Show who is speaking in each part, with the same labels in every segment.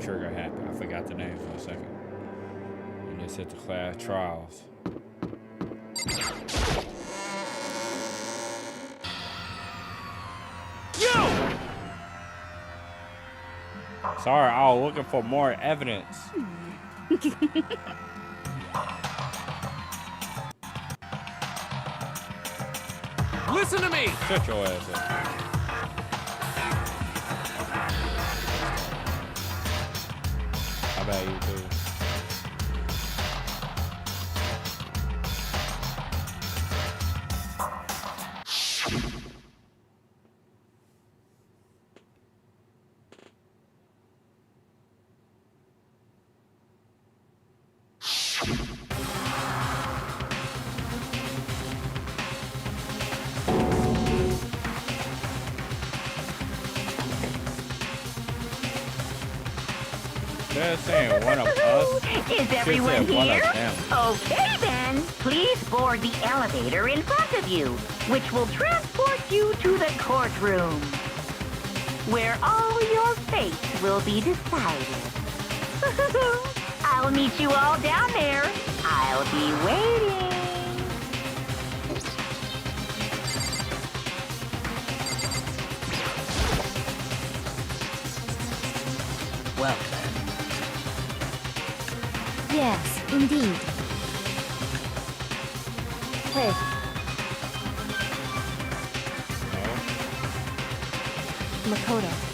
Speaker 1: trigger happen. I forgot the name for a second. And just hit the class trials. Sorry, I was looking for more evidence.
Speaker 2: Listen to me!
Speaker 1: Shut your ass up. How about you, too? They're saying one of us.
Speaker 3: Is everyone here?
Speaker 1: Them.
Speaker 3: Okay then. Please board the elevator in front of you, which will transport you to the courtroom, where all your fates will be decided. I'll meet you all down there. I'll be waiting.
Speaker 4: Well then.
Speaker 5: Yes, indeed. Hey, Makoto.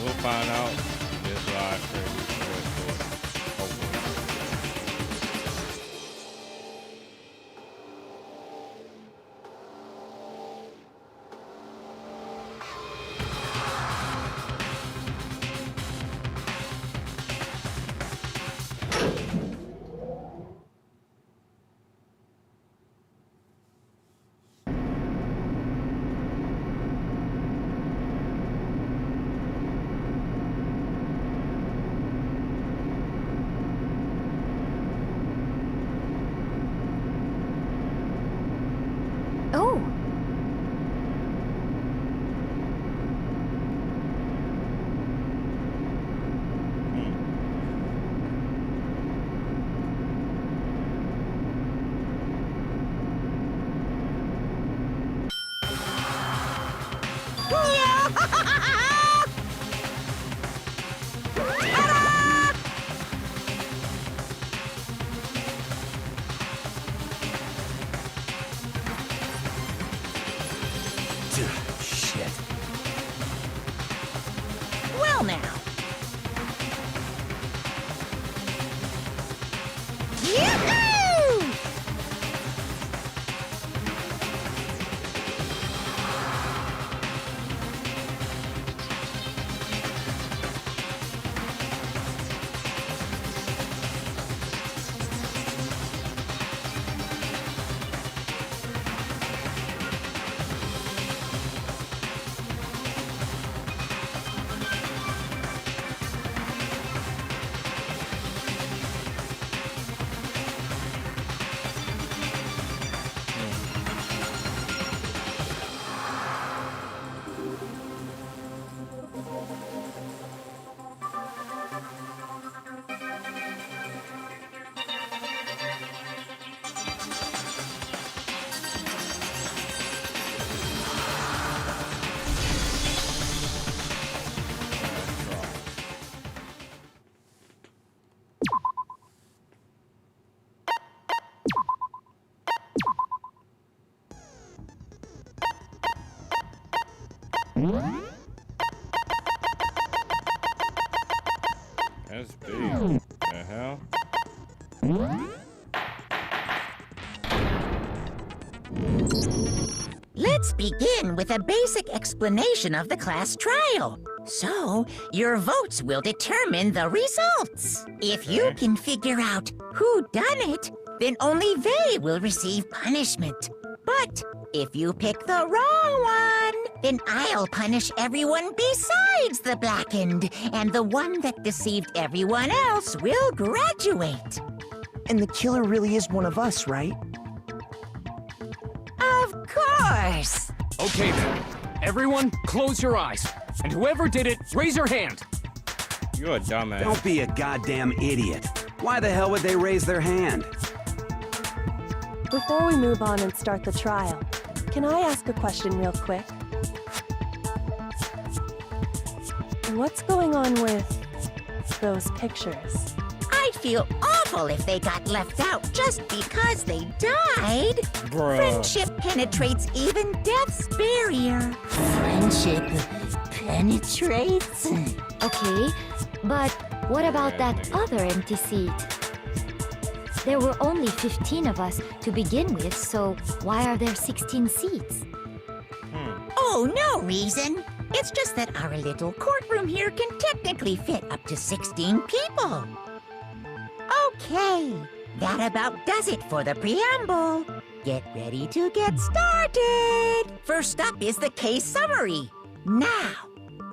Speaker 1: We'll find out this live stream before it's over.
Speaker 5: Oh,
Speaker 4: Shit.
Speaker 3: Well now. Yoo-hoo!
Speaker 1: That's big. The hell?
Speaker 3: Let's begin with a basic explanation of the class trial.
Speaker 4: So, your votes will determine the results. If you can figure out who done it, then only they will receive punishment. But if you pick the wrong one, then I'll punish everyone besides the blackened, and the one that deceived everyone else will graduate.
Speaker 6: And the killer really is one of us, right?
Speaker 4: Of course!
Speaker 2: Okay then. Everyone, close your eyes. And whoever did it, raise your hand.
Speaker 1: You're a dumbass.
Speaker 7: Don't be a goddamn idiot. Why the hell would they raise their hand?
Speaker 8: Before we move on and start the trial, can I ask a question real quick? What's going on with those pictures?
Speaker 4: I'd feel awful if they got left out just because they died.
Speaker 1: Bruh.
Speaker 4: Friendship penetrates even death's barrier. Friendship penetrates?
Speaker 5: Okay, but what about that other empty seat? There were only 15 of us to begin with, so why are there 16 seats?
Speaker 4: Oh, no reason. It's just that our little courtroom here can technically fit up to 16 people. Okay, that about does it for the preamble. Get ready to get started. First up is the case summary. Now,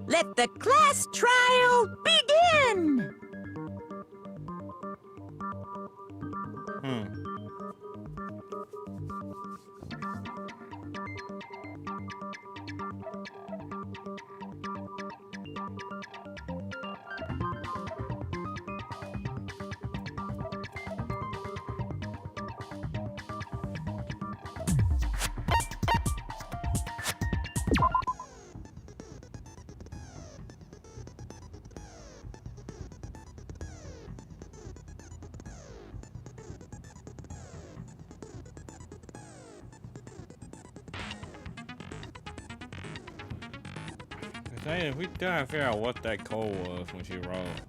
Speaker 4: let the class trial begin.
Speaker 1: If we gotta figure out what that code was when she rolled.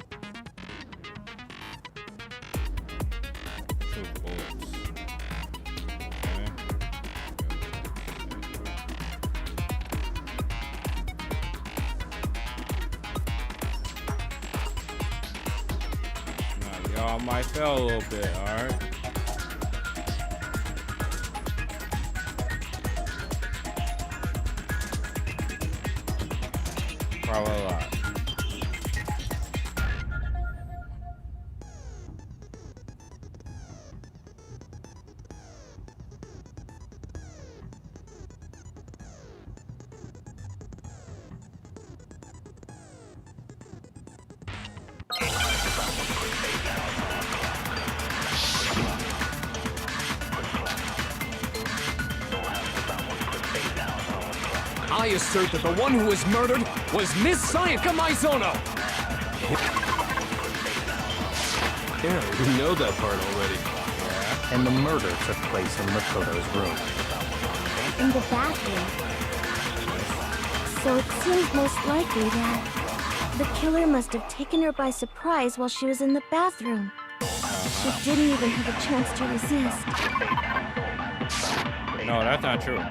Speaker 1: 2 bullets. Okay. Now, y'all might fail a little bit, alright? Probably a lot.
Speaker 2: I assert that the one who was murdered was Miss Sayaka Maizono.
Speaker 9: Yeah, we know that part already.
Speaker 10: And the murder took place in Makoto's room.
Speaker 5: In the bathroom. So it seems most likely that the killer must have taken her by surprise while she was in the bathroom. She didn't even have a chance to resist.
Speaker 1: No, that's not true.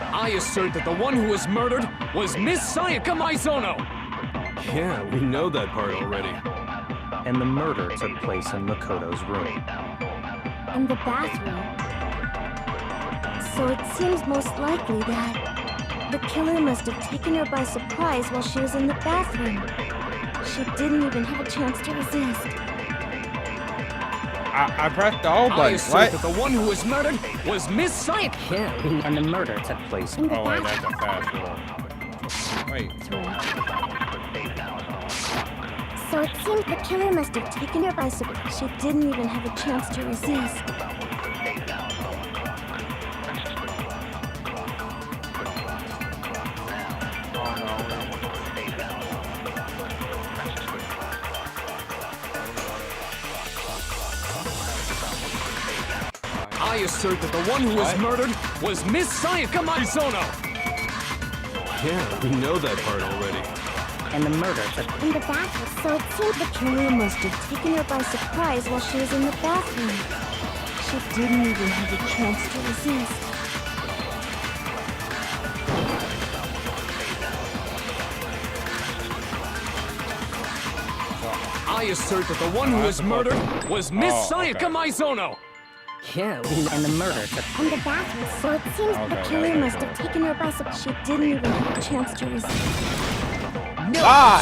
Speaker 2: I assert that the one who was murdered was Miss Sayaka Maizono.
Speaker 9: Yeah, we know that part already.
Speaker 10: And the murder took place in Makoto's room.
Speaker 5: In the bathroom. So it seems most likely that the killer must have taken her by surprise while she was in the bathroom. She didn't even have a chance to resist.
Speaker 1: I pressed the whole
Speaker 2: I
Speaker 1: button.
Speaker 2: assert
Speaker 1: What?
Speaker 2: that the one who was murdered was Miss Sayaka.
Speaker 10: Yeah, and the murder took place in
Speaker 1: Oh wait, that's a fast forward. Wait.
Speaker 8: So it seems the killer must have taken her by surprise. She didn't even have a chance to resist.
Speaker 2: I assert that the one who was murdered was Miss Sayaka Maizono!
Speaker 9: Yeah, we know that part already.
Speaker 4: And the murder took
Speaker 8: In the bathroom. So it seems the killer must have taken her by surprise while she was in the bathroom. She didn't even have a chance to resist.
Speaker 2: I assert that the one who was murdered was Miss Sayaka Maizono!
Speaker 4: Yeah, and the murder took
Speaker 8: In the bathroom. So it seems the killer must have taken her by surprise. She didn't even have a chance to resist.
Speaker 2: No,
Speaker 1: Ah!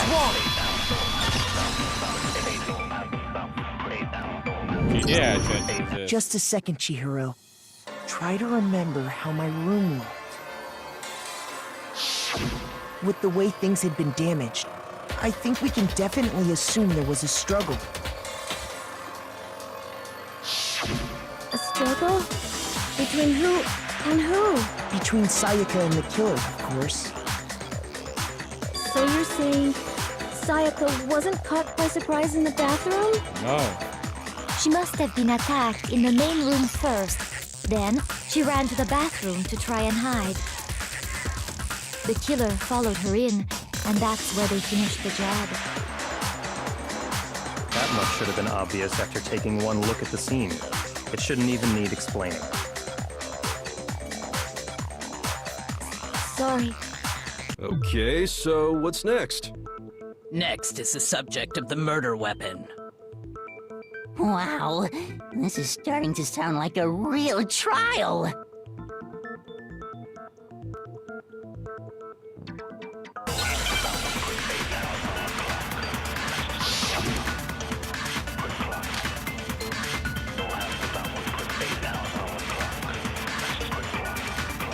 Speaker 1: She did have a chance to resist.
Speaker 6: Just a second, Chihiro. Try to remember how my room looked. With the way things had been damaged, I think we can definitely assume there was a struggle.
Speaker 8: A struggle? Between who and who?
Speaker 6: Between Sayaka and the killer, of course.
Speaker 8: So you're saying Sayaka wasn't caught by surprise in the bathroom?
Speaker 1: No.
Speaker 5: She must have been attacked in the main room first. Then, she ran to the bathroom to try and hide. The killer followed her in, and that's where they finished the job.
Speaker 10: That much should have been obvious after taking one look at the scene. It shouldn't even need explaining.
Speaker 5: Sorry.
Speaker 9: Okay, so what's next?
Speaker 11: Next is the subject of the murder weapon.
Speaker 3: Wow, this is starting to sound like a real trial.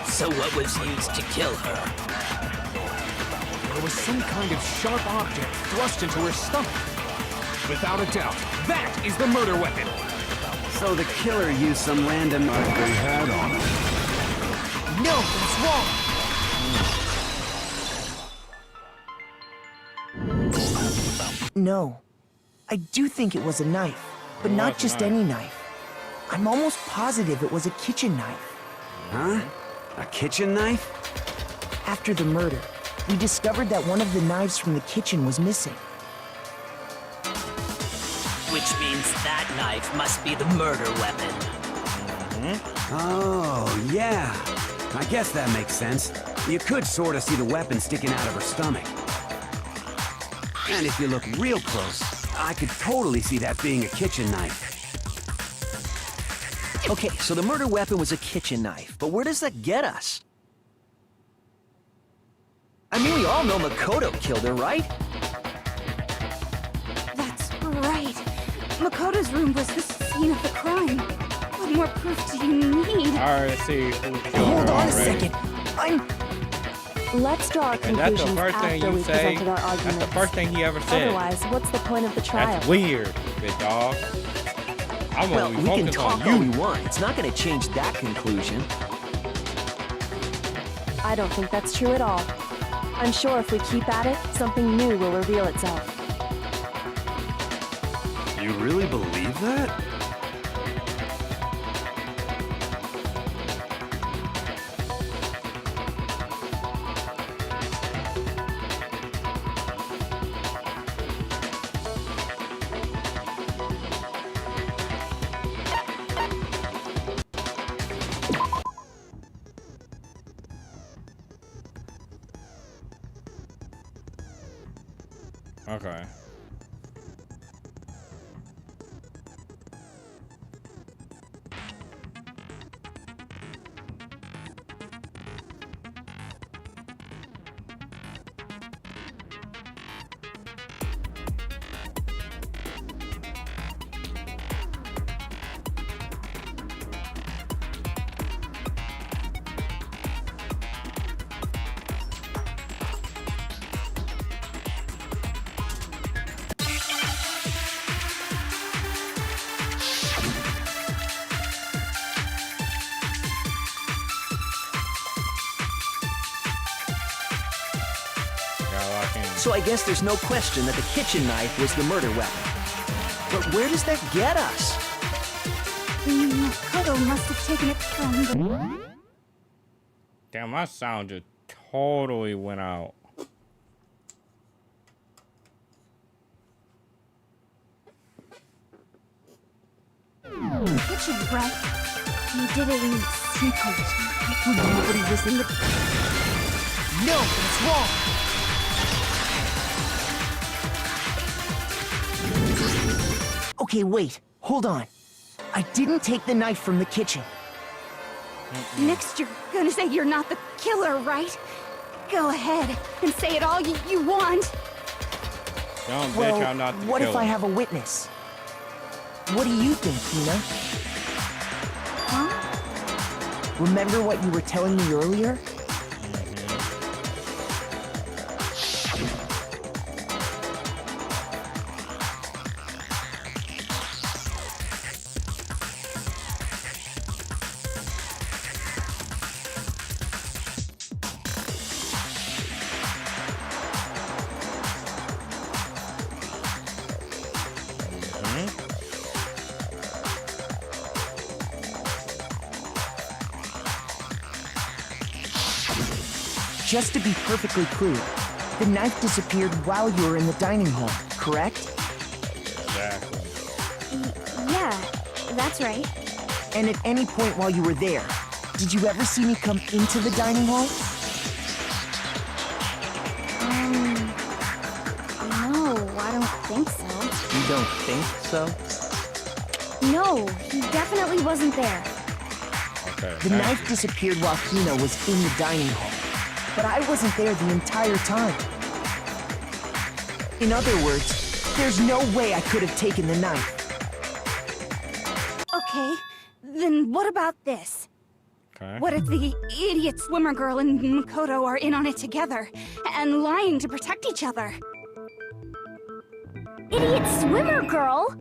Speaker 11: So what was used to kill her?
Speaker 2: There was some kind of sharp object thrust into her stomach. Without a doubt, that is the murder weapon.
Speaker 7: So the killer used some random they had on him.
Speaker 2: No, that's wrong.
Speaker 6: No. I do think it was a knife, but not just any knife. I'm almost positive it was a kitchen knife.
Speaker 7: Huh? A kitchen knife?
Speaker 6: After the murder, we discovered that one of the knives from the kitchen was missing.
Speaker 11: Which means that knife must be the murder weapon.
Speaker 7: Oh, yeah. I guess that makes sense. You could sort of see the weapon sticking out of her stomach. And if you look real close, I could totally see that being a kitchen knife.
Speaker 6: Okay, so the murder weapon was a kitchen knife, but where does that get us? I mean, we all know Makoto killed her, right?
Speaker 8: That's right. Makoto's room was the scene of the crime. What more proof do you need?
Speaker 1: I already see who killed
Speaker 6: Hold
Speaker 1: her
Speaker 6: on a
Speaker 1: already.
Speaker 6: second. I'm...
Speaker 8: Let's draw our
Speaker 1: And that's
Speaker 8: conclusions
Speaker 1: the first thing
Speaker 8: after
Speaker 1: you
Speaker 8: we
Speaker 1: say.
Speaker 8: presented our
Speaker 1: That's
Speaker 8: arguments.
Speaker 1: the first thing he ever said.
Speaker 8: Otherwise, what's the point of the trial?
Speaker 1: That's weird, big dog. I'm
Speaker 6: Well,
Speaker 1: gonna be
Speaker 6: we can
Speaker 1: focused
Speaker 6: talk
Speaker 1: on
Speaker 6: all we
Speaker 1: you.
Speaker 6: want. It's not gonna change that conclusion.
Speaker 8: I don't think that's true at all. I'm sure if we keep at it, something new will reveal itself.
Speaker 9: You really believe that?
Speaker 1: Okay.
Speaker 12: So I guess there's no question that the kitchen knife was the murder weapon. But where does that get us?
Speaker 8: Makoto must have taken it from the...
Speaker 1: Damn, my sound just totally went out.
Speaker 8: kitchen, right? You did it in secret. When nobody was in the...
Speaker 6: No, that's wrong! Okay, wait. Hold on. I didn't take the knife from the kitchen.
Speaker 8: Next, you're gonna say you're not the killer, right? Go ahead and say it all you want.
Speaker 1: Don't
Speaker 6: Well,
Speaker 1: bitch, I'm not the
Speaker 6: what if
Speaker 1: killer.
Speaker 6: I have a witness? What do you think, Tina?
Speaker 8: Huh?
Speaker 6: Remember what you were telling me earlier? Just to be perfectly clear, the knife disappeared while you were in the dining hall, correct?
Speaker 1: Exactly.
Speaker 8: Yeah, that's right.
Speaker 6: And at any point while you were there, did you ever see me come into the dining hall?
Speaker 8: No, I don't think so.
Speaker 10: You don't think so?
Speaker 8: No, he definitely wasn't there.
Speaker 1: Okay.
Speaker 6: The knife disappeared while Hina was in the dining hall, but I wasn't there the entire time. In other words, there's no way I could have taken the knife.
Speaker 8: Okay, then what about this?
Speaker 1: Okay.
Speaker 8: What if the idiot swimmer girl and Makoto are in on it together, and lying to protect each other?
Speaker 5: Idiot swimmer girl?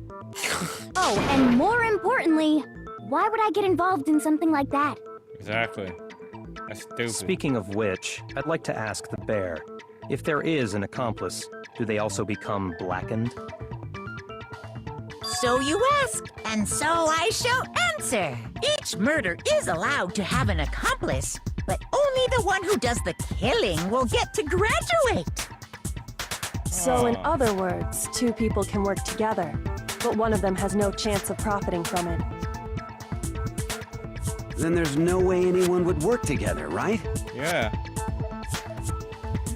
Speaker 5: Oh, and more importantly, why would I get involved in something like that?
Speaker 1: Exactly. That's stupid.
Speaker 10: Speaking of which, I'd like to ask the bear, if there is an accomplice, do they also become blackened?
Speaker 4: So you ask, and so I shall answer. Each murder is allowed to have an accomplice, but only the one who does the killing will get to graduate.
Speaker 13: So in other words, two people can work together, but one of them has no chance of profiting from it.
Speaker 7: Then there's no way anyone would work together, right?
Speaker 1: Yeah.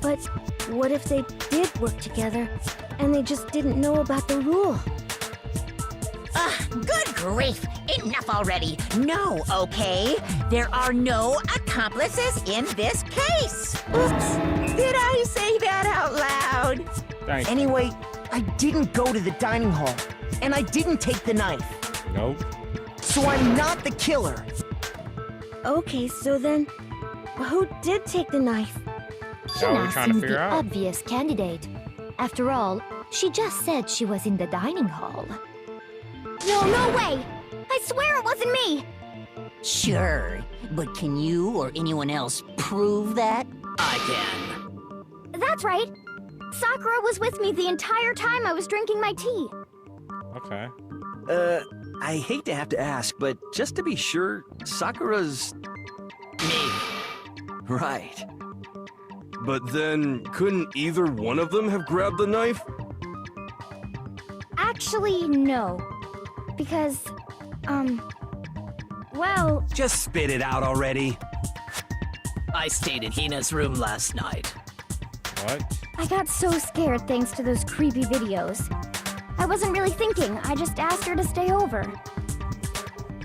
Speaker 8: But what if they did work together, and they just didn't know about the rule?
Speaker 4: Good grief! Enough already! No, okay? There are no accomplices in this case! Oops! Did I say that out loud?
Speaker 1: Thank you.
Speaker 6: Anyway, I didn't go to the dining hall, and I didn't take the knife.
Speaker 1: Nope.
Speaker 6: So I'm not the killer.
Speaker 8: Okay, so then, who did take the knife?
Speaker 1: That's what we're
Speaker 5: Hina
Speaker 1: trying to
Speaker 5: seemed
Speaker 1: figure
Speaker 5: the
Speaker 1: out.
Speaker 5: obvious candidate. After all, she just said she was in the dining hall.
Speaker 8: No way! I swear it wasn't me!
Speaker 11: Sure, but can you or anyone else prove that? I can.
Speaker 5: That's right. Sakura was with me the entire time I was drinking my tea.
Speaker 1: Okay.
Speaker 12: I hate to have to ask, but just to be sure, Sakura's...
Speaker 11: Me.
Speaker 9: Right. But then, couldn't either one of them have grabbed the knife?
Speaker 5: Actually, no. Because, well...
Speaker 7: Just spit it out already.
Speaker 11: I stayed in Hina's room last night.
Speaker 1: What?
Speaker 5: I got so scared thanks to those creepy videos. I wasn't really thinking, I just asked her to stay over.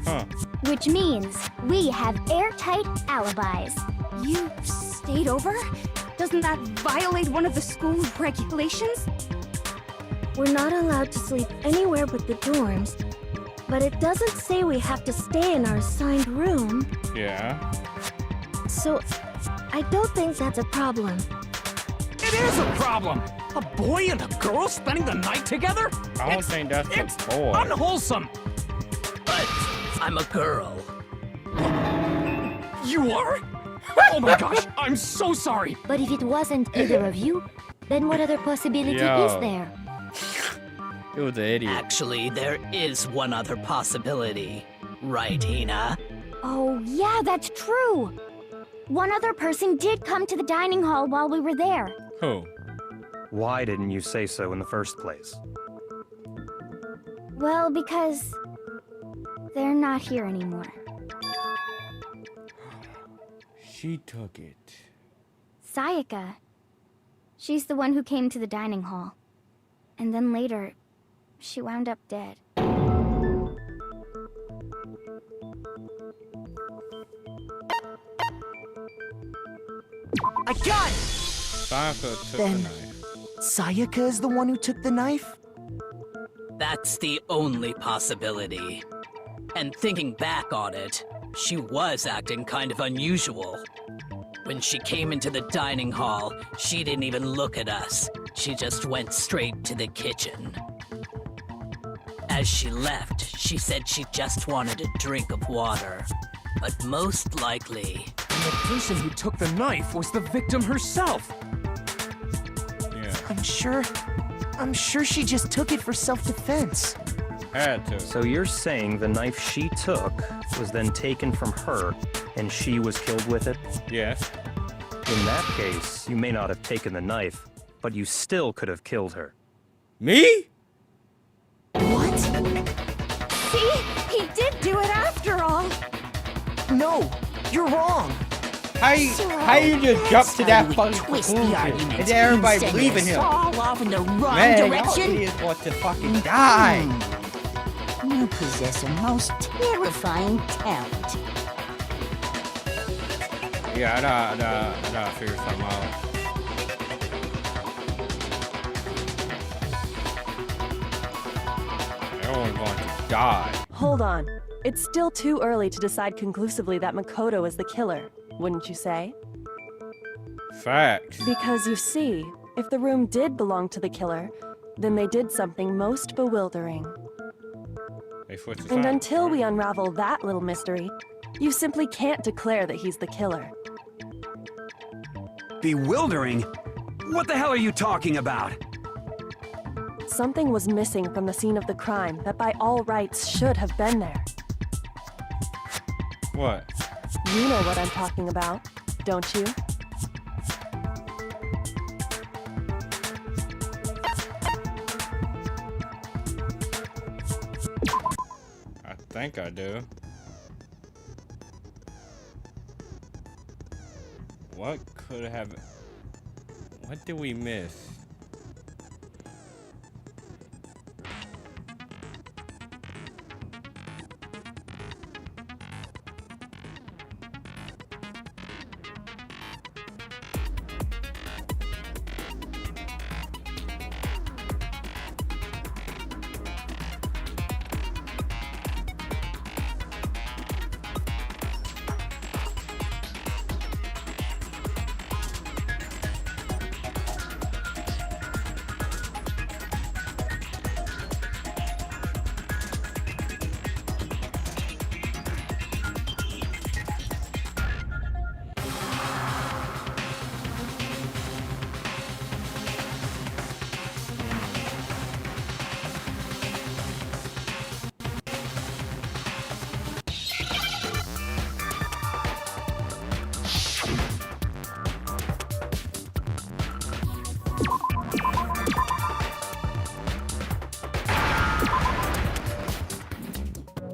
Speaker 1: Huh.
Speaker 5: Which means we have airtight alibis.
Speaker 8: You stayed over? Doesn't that violate one of the school's regulations? We're not allowed to sleep anywhere but the dorms, but it doesn't say we have to stay in our assigned room.
Speaker 1: Yeah.
Speaker 8: So, I don't think that's a problem.
Speaker 2: It is a problem! A boy and a girl spending the night together?
Speaker 1: I don't think that's
Speaker 2: It's
Speaker 1: the boy.
Speaker 2: unwholesome!
Speaker 11: But I'm a girl.
Speaker 2: You are? Oh my gosh, I'm so sorry!
Speaker 5: But if it wasn't either of you, Then what other possibility
Speaker 1: Yo.
Speaker 5: is there?
Speaker 1: It was an idiot.
Speaker 11: Actually, there is one other possibility. Right, Hina?
Speaker 8: Oh, yeah, that's true. One other person did come to the dining hall while we were there.
Speaker 1: Who?
Speaker 10: Why didn't you say so in the first place?
Speaker 8: Well, because they're not here anymore.
Speaker 1: She took it.
Speaker 8: Sayaka. She's the one who came to the dining hall. And then later, she wound up dead.
Speaker 6: I got it!
Speaker 1: Sayaka took
Speaker 6: Then-
Speaker 1: the knife.
Speaker 6: Sayaka is the one who took the knife?
Speaker 11: That's the only possibility. And thinking back on it, she was acting kind of unusual. When she came into the dining hall, she didn't even look at us. She just went straight to the kitchen. As she left, she said she just wanted a drink of water. But most likely...
Speaker 2: And the person who took the knife was the victim herself.
Speaker 1: Yeah.
Speaker 6: I'm sure she just took it for self-defense.
Speaker 1: Had to.
Speaker 10: So you're saying the knife she took was then taken from her, and she was killed with it?
Speaker 1: Yes.
Speaker 10: In that case, you may not have taken the knife, but you still could have killed her.
Speaker 1: Me?
Speaker 6: What?
Speaker 8: See? He did do it after all.
Speaker 6: No, you're wrong.
Speaker 1: How you just jump to that fucking
Speaker 4: twist the
Speaker 1: conclusion
Speaker 4: argument
Speaker 1: and then everybody
Speaker 4: instead of
Speaker 1: believing him?
Speaker 4: fall off in the wrong
Speaker 1: Man, y'all
Speaker 4: direction?
Speaker 1: idiots want to fucking die.
Speaker 4: You possess a most terrifying talent.
Speaker 1: Yeah, I gotta figure something out. Everyone's going to die.
Speaker 13: Hold on. It's still too early to decide conclusively that Makoto is the killer, wouldn't you say?
Speaker 1: Facts.
Speaker 13: Because you see, if the room did belong to the killer, then they did something most bewildering.
Speaker 1: They switched the
Speaker 13: And
Speaker 1: side.
Speaker 13: until we unravel that little mystery, you simply can't declare that he's the killer.
Speaker 7: Bewildering? What the hell are you talking about?
Speaker 13: Something was missing from the scene of the crime that by all rights should have been there.
Speaker 1: What?
Speaker 13: You know what I'm talking about, don't you?
Speaker 1: I think I do. What could have... What did we miss?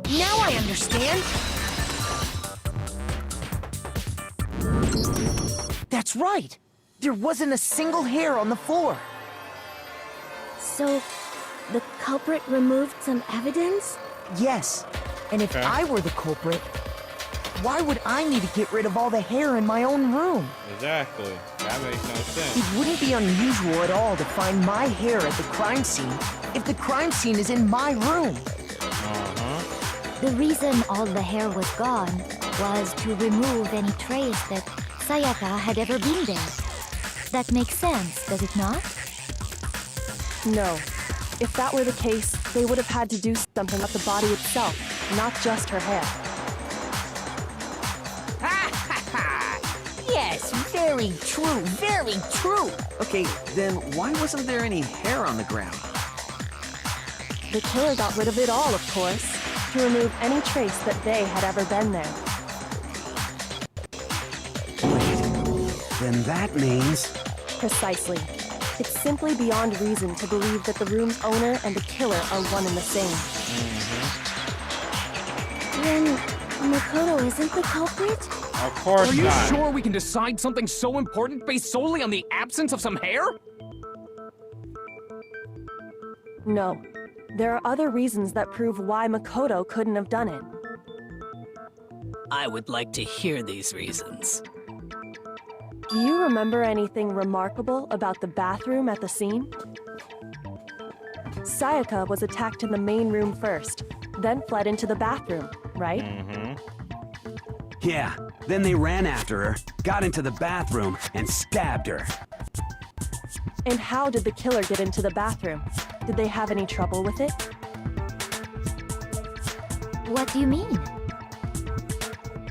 Speaker 6: Now I understand. That's right. There wasn't a single hair on the floor.
Speaker 8: So, the culprit removed some evidence?
Speaker 6: Yes. And if
Speaker 1: Okay.
Speaker 6: I were the culprit, why would I need to get rid of all the hair in my own room?
Speaker 1: Exactly. That makes no sense.
Speaker 6: It wouldn't be unusual at all to find my hair at the crime scene if the crime scene is in my room.
Speaker 1: Uh-huh.
Speaker 5: The reason all the hair was gone was to remove any trace that Sayaka had ever been there. That makes sense, does it not?
Speaker 13: No. If that were the case, they would have had to do something about the body itself, not just her hair.
Speaker 4: Yes, very true, very true.
Speaker 12: Okay, then why wasn't there any hair on the ground?
Speaker 13: The killer got rid of it all, of course, to remove any trace that they had ever been there.
Speaker 7: Then that means...
Speaker 13: Precisely. It's simply beyond reason to believe that the room's owner and the killer are one and the same.
Speaker 8: Then Makoto isn't the culprit?
Speaker 1: Of course
Speaker 2: Are you
Speaker 1: not.
Speaker 2: sure we can decide something so important based solely on the absence of some hair?
Speaker 13: No. There are other reasons that prove why Makoto couldn't have done it.
Speaker 11: I would like to hear these reasons.
Speaker 13: Do you remember anything remarkable about the bathroom at the scene? Sayaka was attacked in the main room first, then fled into the bathroom, right?
Speaker 7: Yeah, then they ran after her, got into the bathroom, and stabbed her.
Speaker 13: And how did the killer get into the bathroom? Did they have any trouble with it?
Speaker 5: What do you mean?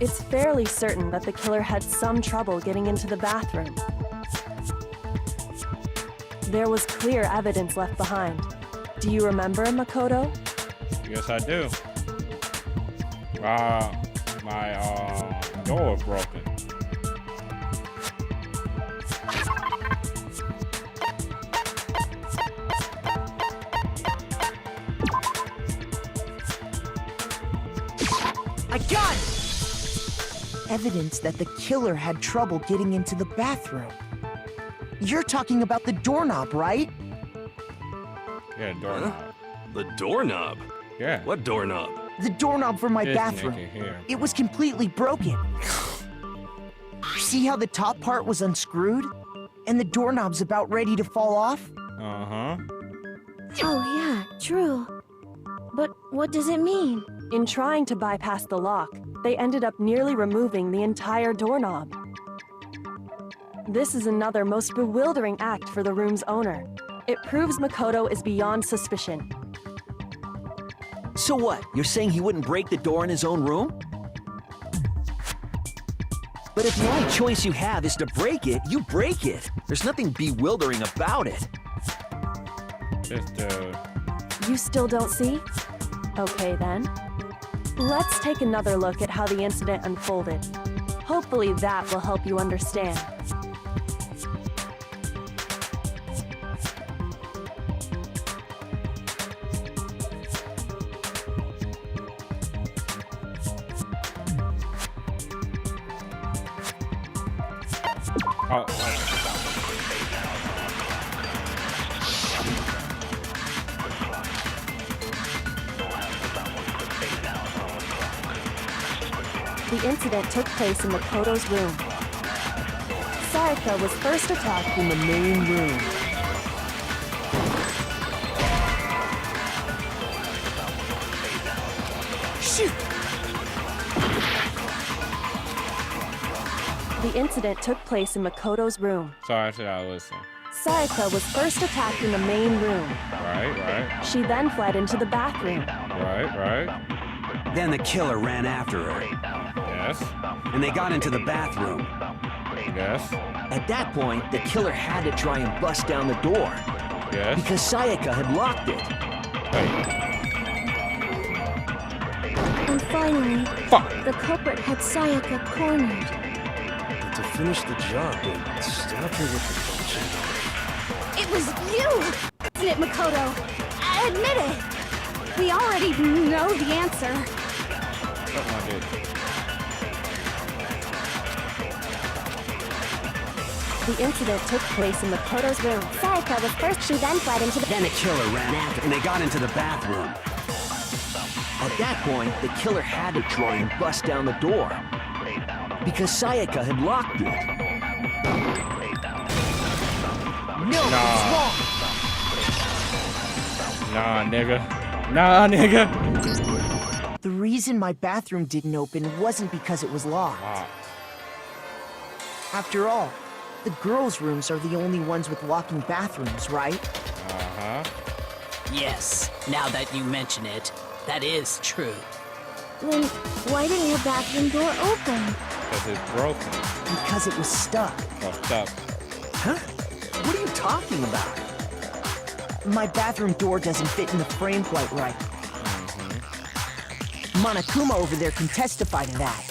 Speaker 13: It's fairly certain that the killer had some trouble getting into the bathroom. There was clear evidence left behind. Do you remember, Makoto?
Speaker 1: Yes, I do. My door broken.
Speaker 6: I got it! Evidence that the killer had trouble getting into the bathroom. You're talking about the doorknob, right?
Speaker 1: Yeah, doorknob.
Speaker 9: The doorknob?
Speaker 1: Yeah.
Speaker 9: What doorknob?
Speaker 6: The doorknob for my
Speaker 1: This
Speaker 6: bathroom.
Speaker 1: nigga here.
Speaker 6: It was completely broken. See how the top part was unscrewed? And the doorknob's about ready to fall off?
Speaker 1: Uh-huh.
Speaker 8: Oh yeah, true. But what does it mean?
Speaker 13: In trying to bypass the lock, they ended up nearly removing the entire doorknob. This is another most bewildering act for the room's owner. It proves Makoto is beyond suspicion.
Speaker 12: So what? You're saying he wouldn't break the door in his own room? But if the only choice you have is to break it, you break it. There's nothing bewildering about it.
Speaker 1: Just,
Speaker 13: You still don't see? Okay then. Let's take another look at how the incident unfolded. Hopefully that will help you understand. The incident took place in Makoto's room. Sayaka was first attacked
Speaker 6: In the main room. Shoot!
Speaker 13: The incident took place in Makoto's room.
Speaker 1: sorry, I should I listen.
Speaker 13: Sayaka was first attacked in the main room.
Speaker 1: Right.
Speaker 13: She then fled into the bathroom.
Speaker 1: Right.
Speaker 7: Then the killer ran after her,
Speaker 1: Yes.
Speaker 7: and they got into the bathroom.
Speaker 1: Yes.
Speaker 12: At that point, the killer had to try and bust down the door.
Speaker 1: Yes.
Speaker 12: Because Sayaka had locked it.
Speaker 1: Wait.
Speaker 8: And finally,
Speaker 1: Fuck.
Speaker 8: the culprit had Sayaka cornered.
Speaker 9: But to finish the job, they stabbed her with the kitchen.
Speaker 8: It was you! Isn't it, Makoto? Admit it! We already know the answer.
Speaker 1: Suck my dick.
Speaker 13: The incident took place in Makoto's room.
Speaker 8: Sayaka was first, she then fled into the...
Speaker 7: Then the killer ran after, and they got into the bathroom.
Speaker 12: At that point, the killer had to try and bust down the door. Because Sayaka had locked it.
Speaker 6: No, it's wrong!
Speaker 1: Nah, nigga. Nah, nigga.
Speaker 6: The reason my bathroom didn't open wasn't because it was locked.
Speaker 1: Wow.
Speaker 6: After all, the girls' rooms are the only ones with locking bathrooms, right?
Speaker 1: Uh-huh.
Speaker 11: Yes, now that you mention it, that is true.
Speaker 8: Then why didn't your bathroom door open?
Speaker 1: Because it's broken.
Speaker 6: Because it was stuck.
Speaker 1: Or stuck.
Speaker 12: Huh? What are you talking about?
Speaker 6: My bathroom door doesn't fit in the frame quite right. Monokuma over there can testify to that.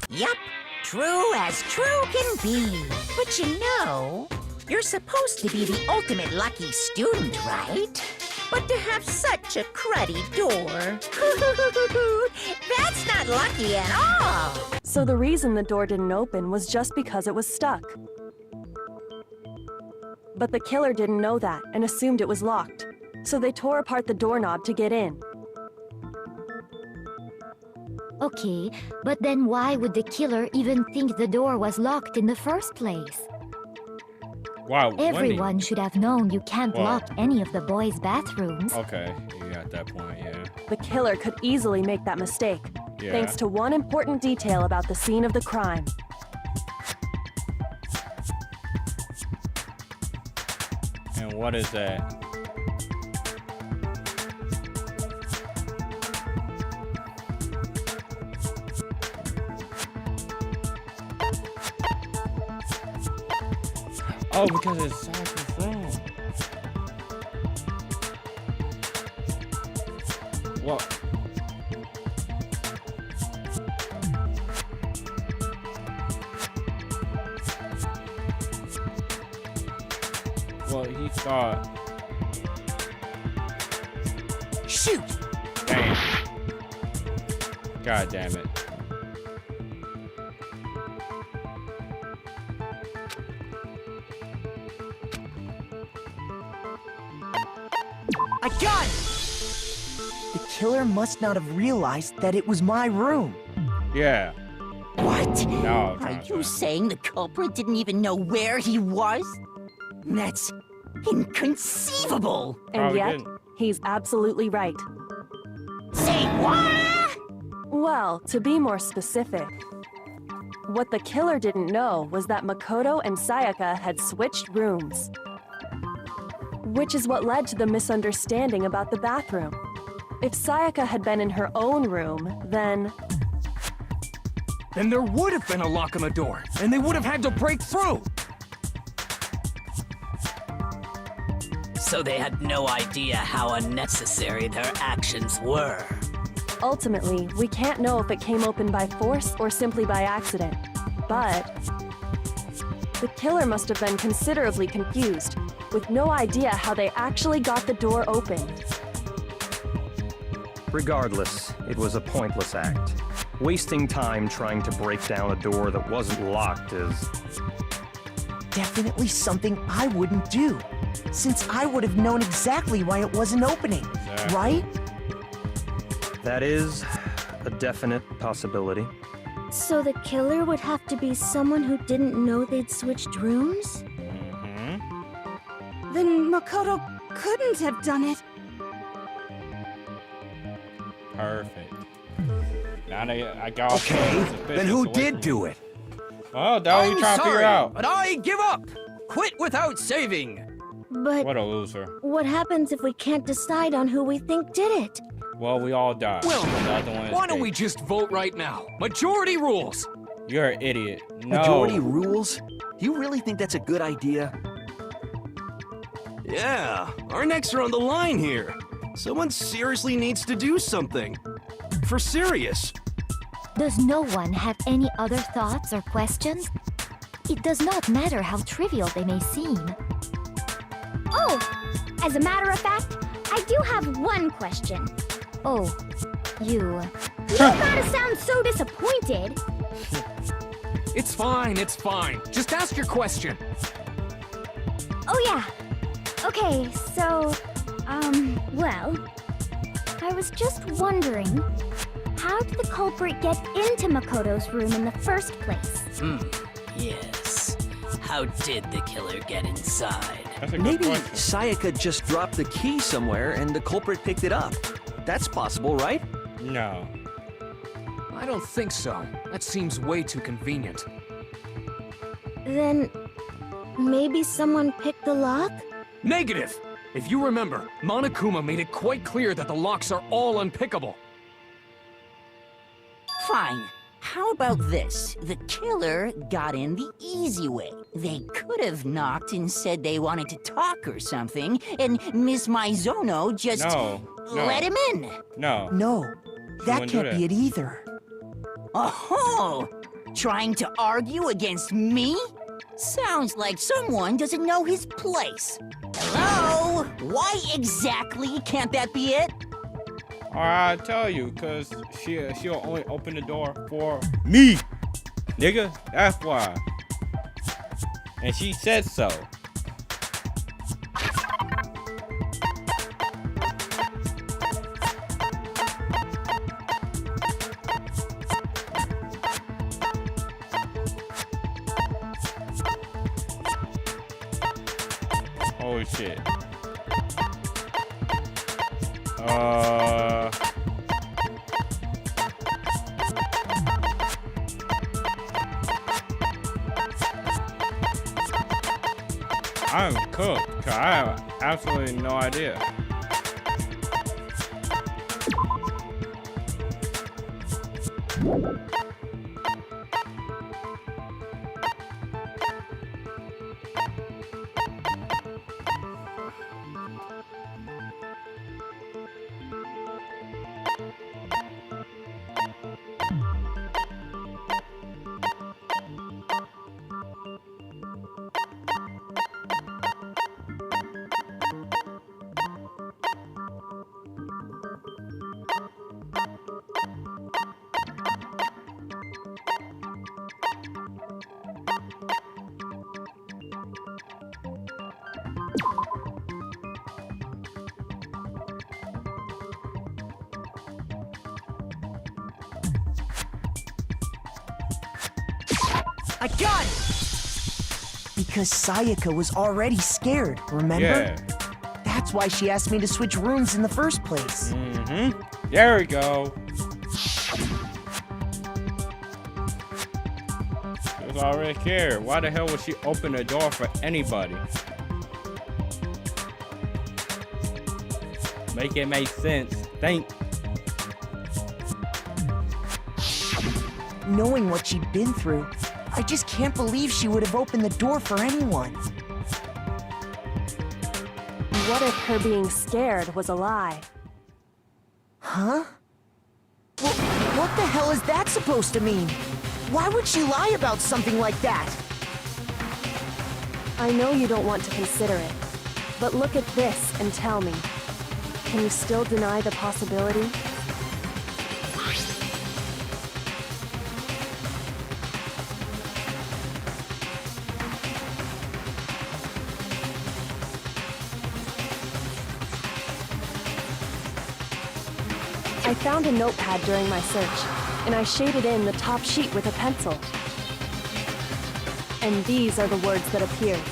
Speaker 4: Yup, true as true can be. But you know, you're supposed to be the ultimate lucky student, right? But to have such a cruddy door, that's not lucky at all.
Speaker 13: So the reason the door didn't open was just because it was stuck. But the killer didn't know that and assumed it was locked. So they tore apart the doorknob to get in.
Speaker 5: Okay, but then why would the killer even think the door was locked in the first place?
Speaker 1: Wow.
Speaker 5: Everyone should have known you can't
Speaker 1: Wow.
Speaker 5: lock any of the boys' bathrooms.
Speaker 1: Okay, you got that point, yeah.
Speaker 13: The killer could easily make that mistake,
Speaker 1: Yeah.
Speaker 13: thanks to one important detail about the scene of the crime.
Speaker 1: And what is that? Oh, because it's Sayaka's room. What? Well, he thought.
Speaker 6: Shoot!
Speaker 1: Damn. God damn it.
Speaker 6: I got it! The killer must not have realized that it was my room.
Speaker 1: Yeah.
Speaker 4: What?
Speaker 1: No.
Speaker 4: Are you saying the culprit didn't even know where he was? That's inconceivable.
Speaker 13: And
Speaker 1: Probably
Speaker 13: yet,
Speaker 1: didn't.
Speaker 13: he's absolutely right.
Speaker 4: Say what?
Speaker 13: Well, to be more specific, what the killer didn't know was that Makoto and Sayaka had switched rooms. Which is what led to the misunderstanding about the bathroom. If Sayaka had been in her own room, then
Speaker 2: Then there would have been a lock on the door, and they would have had to break through.
Speaker 11: So they had no idea how unnecessary their actions were.
Speaker 13: ultimately, we can't know if it came open by force or simply by accident. But the killer must have been considerably confused, with no idea how they actually got the door opened.
Speaker 10: Regardless, it was a pointless act. Wasting time trying to break down a door that wasn't locked is...
Speaker 6: definitely something I wouldn't do, since I would have known exactly why it wasn't opening, right?
Speaker 10: That is a definite possibility.
Speaker 8: So the killer would have to be someone who didn't know they'd switched rooms?
Speaker 14: Then Makoto couldn't have done it.
Speaker 1: Perfect. Now I got
Speaker 7: Okay, then who did do it?
Speaker 1: Oh, that was we trying to figure out.
Speaker 15: But I give up. Quit without saving.
Speaker 8: But
Speaker 1: What a loser.
Speaker 8: what happens if we can't decide on who we think did it?
Speaker 1: Well, we all died.
Speaker 2: Well,
Speaker 1: The other one
Speaker 2: why don't
Speaker 1: escaped.
Speaker 2: we just vote right now? Majority rules!
Speaker 1: You're an idiot. No.
Speaker 12: Majority rules? You really think that's a good idea?
Speaker 9: Yeah, our necks are on the line here. Someone seriously needs to do something. For serious.
Speaker 5: Does no one have any other thoughts or questions? It does not matter how trivial they may seem.
Speaker 8: Oh, as a matter of fact, I do have one question.
Speaker 5: Oh, you...
Speaker 8: You gotta sound so disappointed.
Speaker 2: It's fine, it's fine. Just ask your question.
Speaker 8: Oh yeah. Okay, so, well, I was just wondering, how did the culprit get into Makoto's room in the first place?
Speaker 11: Yes. How did the killer get inside?
Speaker 1: That's a good
Speaker 12: Maybe
Speaker 1: question.
Speaker 12: Sayaka just dropped the key somewhere and the culprit picked it up. That's possible, right?
Speaker 1: No.
Speaker 2: I don't think so. That seems way too convenient.
Speaker 8: Then, maybe someone picked the lock?
Speaker 2: Negative! If you remember, Monokuma made it quite clear that the locks are all unpickable.
Speaker 4: Fine. How about this? The killer got in the easy way. They could have knocked and said they wanted to talk or something, and Miss Maizono just let him in.
Speaker 6: No, that
Speaker 1: wouldn't do
Speaker 6: can't be it either.
Speaker 4: Oh, trying to argue against me? Sounds like someone doesn't know his place. Hello? Why exactly can't that be it?
Speaker 1: I'll tell you, cause she'll only open the door for me, nigga. That's why. And she said so. Oh shit. I'm cooked, 'cause I have absolutely no idea.
Speaker 6: I got it! Because Sayaka was already scared, remember?
Speaker 1: Yeah.
Speaker 6: That's why she asked me to switch rooms in the first place.
Speaker 1: Mm-hmm. There we go. She was already scared. Why the hell would she open the door for anybody? Make it make sense. Think.
Speaker 6: Knowing what she'd been through, I just can't believe she would have opened the door for anyone.
Speaker 13: What if her being scared was a lie?
Speaker 6: Huh? Well, what the hell is that supposed to mean? Why would she lie about something like that?
Speaker 13: I know you don't want to consider it, but look at this and tell me. Can you still deny the possibility? I found a notepad during my search, and I shaded in the top sheet with a pencil. And these are the words that appeared.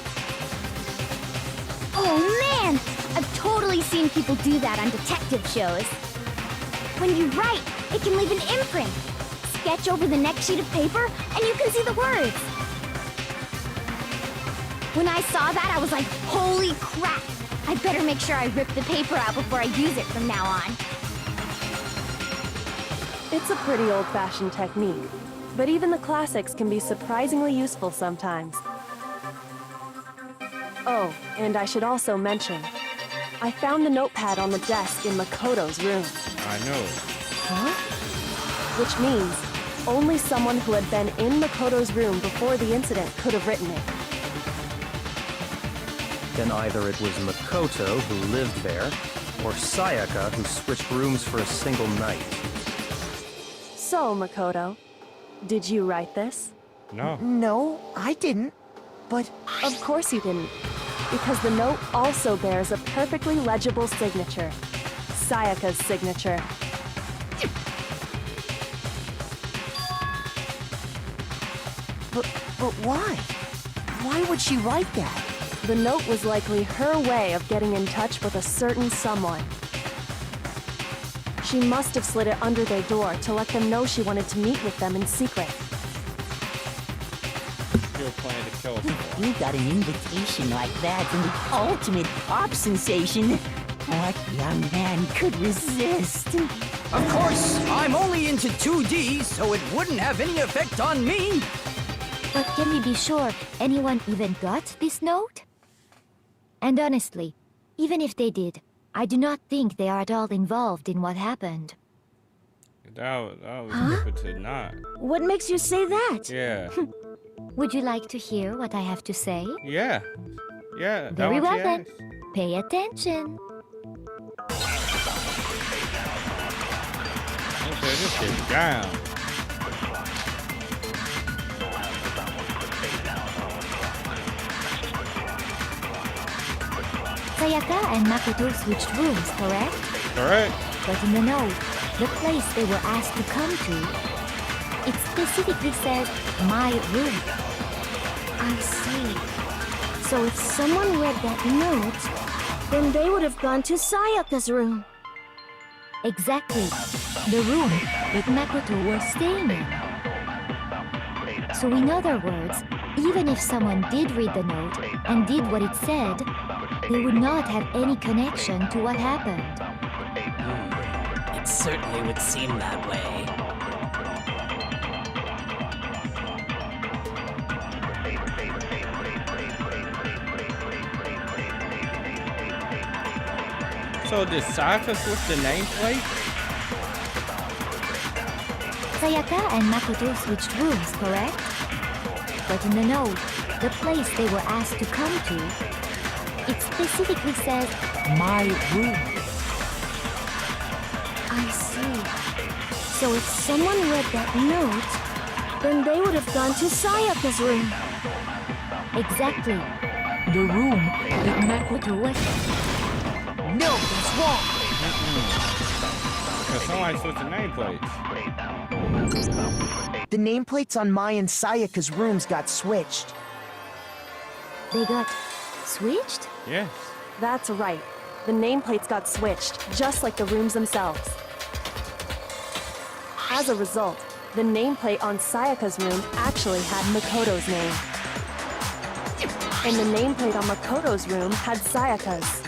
Speaker 8: Oh man! I've totally seen people do that on detective shows. When you write, it can leave an imprint. Sketch over the next sheet of paper, and you can see the words. When I saw that, I was like, holy crap! I better make sure I rip the paper out before I use it from now on.
Speaker 13: It's a pretty old-fashioned technique, but even the classics can be surprisingly useful sometimes. Oh, and I should also mention, I found the notepad on the desk in Makoto's room.
Speaker 1: I know.
Speaker 13: Huh? Which means only someone who had been in Makoto's room before the incident could have written it.
Speaker 10: Then either it was Makoto who lived there, or Sayaka who switched rooms for a single night.
Speaker 13: So, Makoto, did you write this?
Speaker 1: No.
Speaker 6: No, I didn't. But...
Speaker 13: Of course you didn't. Because the note also bears a perfectly legible signature. Sayaka's signature.
Speaker 6: But why? Why would she write that?
Speaker 13: The note was likely her way of getting in touch with a certain someone. She must have slid it under their door to let them know she wanted to meet with them in secret.
Speaker 1: Still planning to kill someone.
Speaker 4: You got an invitation like that from the ultimate pop sensation. What young man could resist?
Speaker 15: Of course, I'm only into 2D, so it wouldn't have any effect on me.
Speaker 5: But can we be sure anyone even got this note? And honestly, even if they did, I do not think they are at all involved in what happened.
Speaker 1: That was stupid to not.
Speaker 8: What makes you say that?
Speaker 1: Yeah.
Speaker 5: Would you like to hear what I have to say?
Speaker 1: Yeah. Yeah.
Speaker 5: Very well then.
Speaker 1: Asked.
Speaker 5: Pay attention.
Speaker 1: Okay, this shit down.
Speaker 5: Sayaka and Makoto switched rooms, correct?
Speaker 1: Correct.
Speaker 5: But in the note, the place they were asked to come to, it specifically says, my room.
Speaker 8: I see. So if someone read that note, then they would have gone to Sayaka's room.
Speaker 5: Exactly. The room that Makoto was staying in. So in other words, even if someone did read the note and did what it said, they would not have any connection to what happened.
Speaker 11: It certainly would seem that way.
Speaker 1: So did Sayaka switch the nameplate?
Speaker 5: Sayaka and Makoto switched rooms, correct? But in the note, the place they were asked to come to, it specifically says, my room.
Speaker 8: I see. So if someone read that note, then they would have gone to Sayaka's room.
Speaker 5: Exactly. The room that Makoto was in.
Speaker 6: No, that's wrong.
Speaker 1: Because somebody switched the nameplates.
Speaker 6: The nameplates on Mai and Sayaka's rooms got switched.
Speaker 5: They got switched?
Speaker 1: Yes.
Speaker 13: That's right. The nameplates got switched, just like the rooms themselves. As a result, the nameplate on Sayaka's room actually had Makoto's name. And the nameplate on Makoto's room had Sayaka's.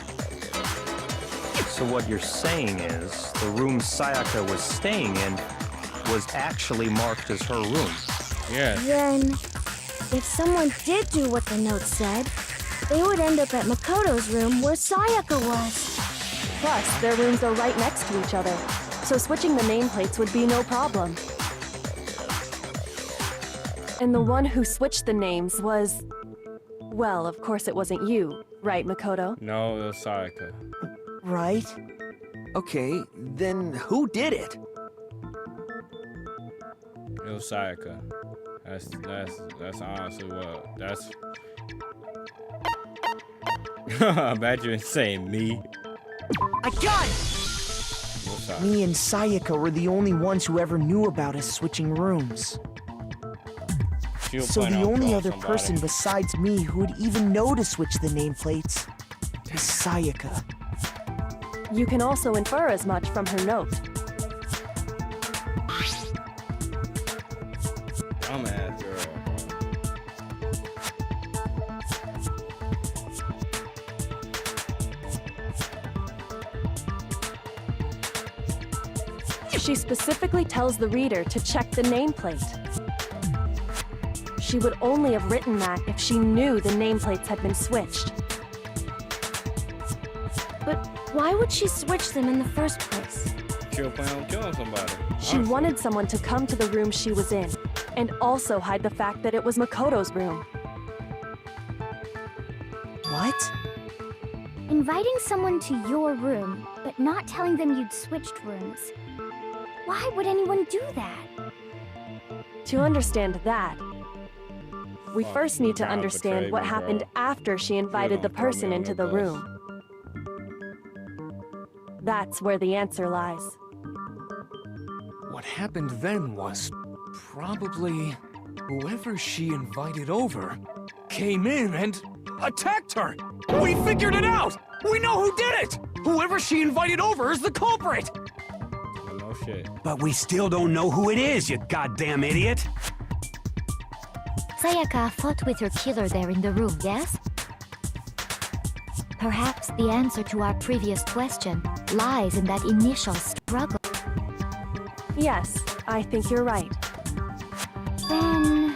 Speaker 10: So what you're saying is, the room Sayaka was staying in was actually marked as her room.
Speaker 1: Yeah.
Speaker 8: Then, if someone did do what the note said, they would end up at Makoto's room where Sayaka was.
Speaker 13: Plus, their rooms are right next to each other, so switching the nameplates would be no problem. And the one who switched the names was... Well, of course it wasn't you, right, Makoto?
Speaker 1: No, it was Sayaka.
Speaker 6: Right?
Speaker 12: Okay, then who did it?
Speaker 1: It was Sayaka. That's honestly what. That's. Imagine saying me.
Speaker 6: I got it!
Speaker 1: What's up?
Speaker 6: Me and Sayaka were the only ones who ever knew about us switching rooms. So the only other person besides me who would even know to switch the nameplates is Sayaka.
Speaker 13: You can also infer as much from her note.
Speaker 1: Dumbass girl.
Speaker 13: She specifically tells the reader to check the nameplate. She would only have written that if she knew the nameplates had been switched.
Speaker 8: But why would she switch them in the first place?
Speaker 1: She was planning on killing somebody.
Speaker 13: She wanted someone to come to the room she was in, and also hide the fact that it was Makoto's room.
Speaker 6: What?
Speaker 16: Inviting someone to your room, but not telling them you'd switched rooms. Why would anyone do that?
Speaker 13: To understand that, we first need to understand what happened after she invited the person into the room. That's where the answer lies.
Speaker 2: What happened then was probably whoever she invited over came in and attacked her. We figured it out! We know who did it! Whoever she invited over is the culprit!
Speaker 1: No shit.
Speaker 7: But we still don't know who it is, you goddamn idiot!
Speaker 5: Sayaka fought with her killer there in the room, yes? Perhaps the answer to our previous question lies in that initial struggle.
Speaker 13: Yes, I think you're right.
Speaker 16: Then...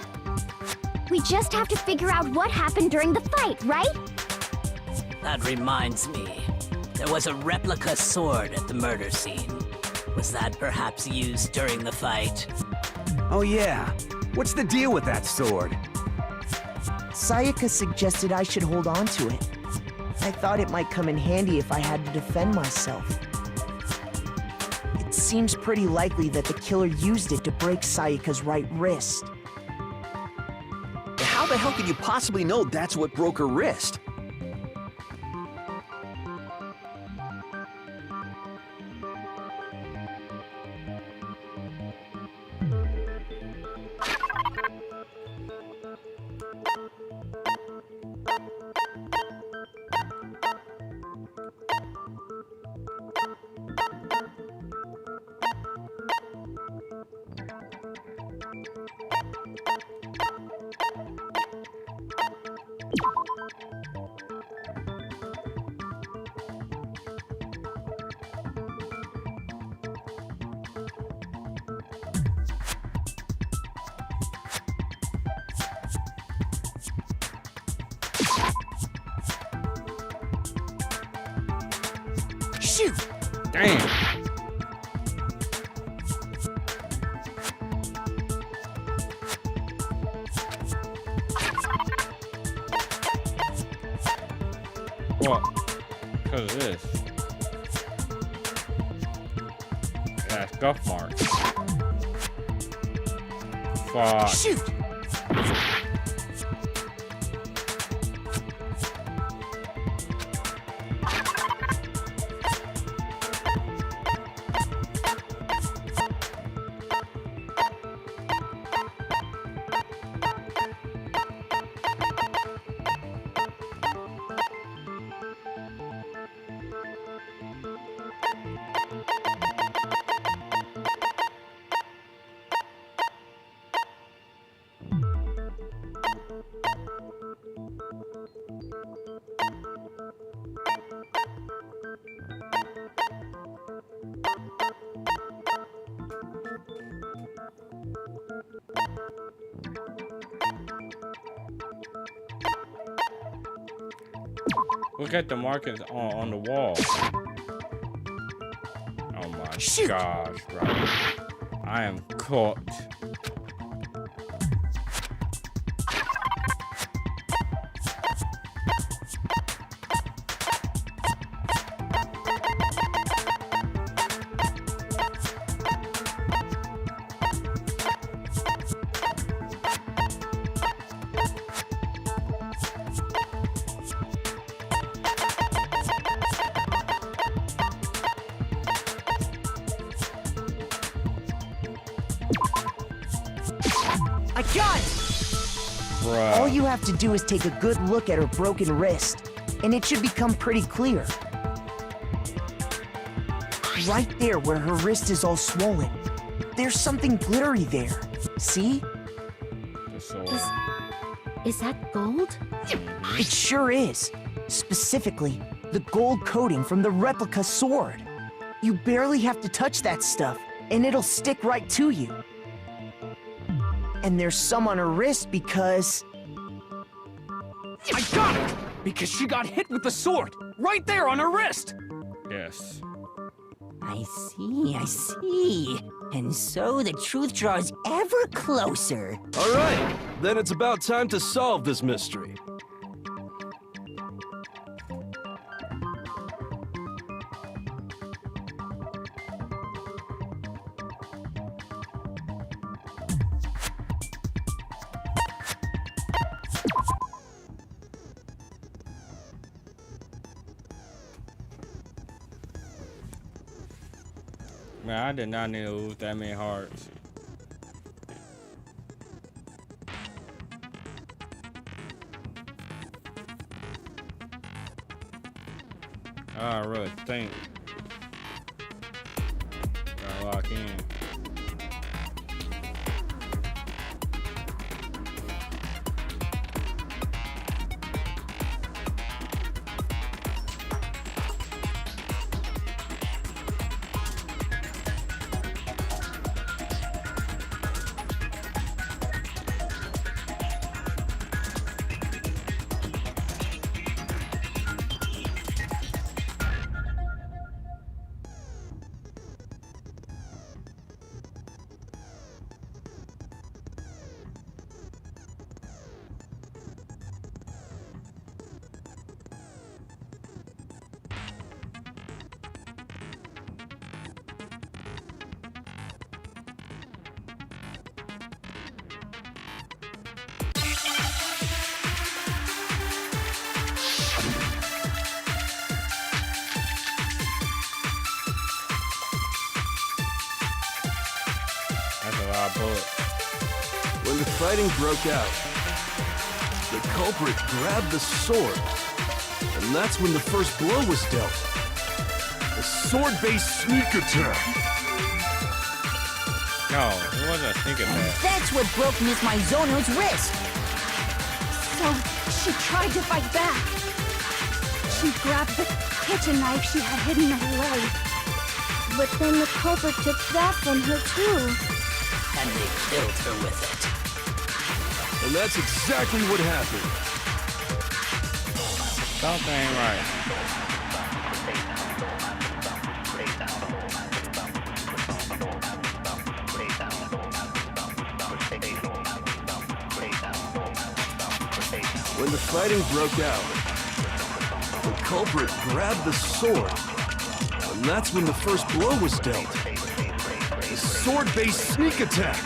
Speaker 16: we just have to figure out what happened during the fight, right?
Speaker 11: That reminds me. There was a replica sword at the murder scene. Was that perhaps used during the fight?
Speaker 7: Oh yeah. What's the deal with that sword?
Speaker 6: Sayaka suggested I should hold on to it. I thought it might come in handy if I had to defend myself. It seems pretty likely that the killer used it to break Sayaka's right wrist.
Speaker 12: How the hell could you possibly know that's what broke her wrist?
Speaker 6: Shoot!
Speaker 1: Damn. What? Because of this. Yeah, scuff mark. Fuck.
Speaker 6: Shoot!
Speaker 1: Look at the markings on the wall. Oh my gosh, bro. I am caught.
Speaker 6: I got it!
Speaker 1: Bruh.
Speaker 6: All you have to do is take a good look at her broken wrist, and it should become pretty clear. Right there where her wrist is all swollen, there's something glittery there. See?
Speaker 5: Is that gold?
Speaker 6: It sure is. Specifically, the gold coating from the replica sword. You barely have to touch that stuff, and it'll stick right to you. And there's some on her wrist because...
Speaker 2: I got it! Because she got hit with the sword! Right there on her wrist!
Speaker 1: Yes.
Speaker 4: I see. And so the truth draws ever closer.
Speaker 9: All right, then it's about time to solve this mystery.
Speaker 1: Man, I did not need to lose that many hearts. I really think. Gotta lock in. bullet.
Speaker 9: When the fighting broke out, the culprit grabbed the sword, and that's when the first blow was dealt. A sword-based sneak attack.
Speaker 1: No, it wasn't a sneak attack.
Speaker 4: That's what broke Miss Maizono's wrist.
Speaker 8: So she tried to fight back. She grabbed the kitchen knife she had hidden away.
Speaker 16: But then the culprit took that from her too.
Speaker 11: And they killed her with it.
Speaker 9: And that's exactly what happened.
Speaker 1: Something ain't right.
Speaker 9: When the fighting broke out, the culprit grabbed the sword, and that's when the first blow was dealt. A sword-based sneak attack.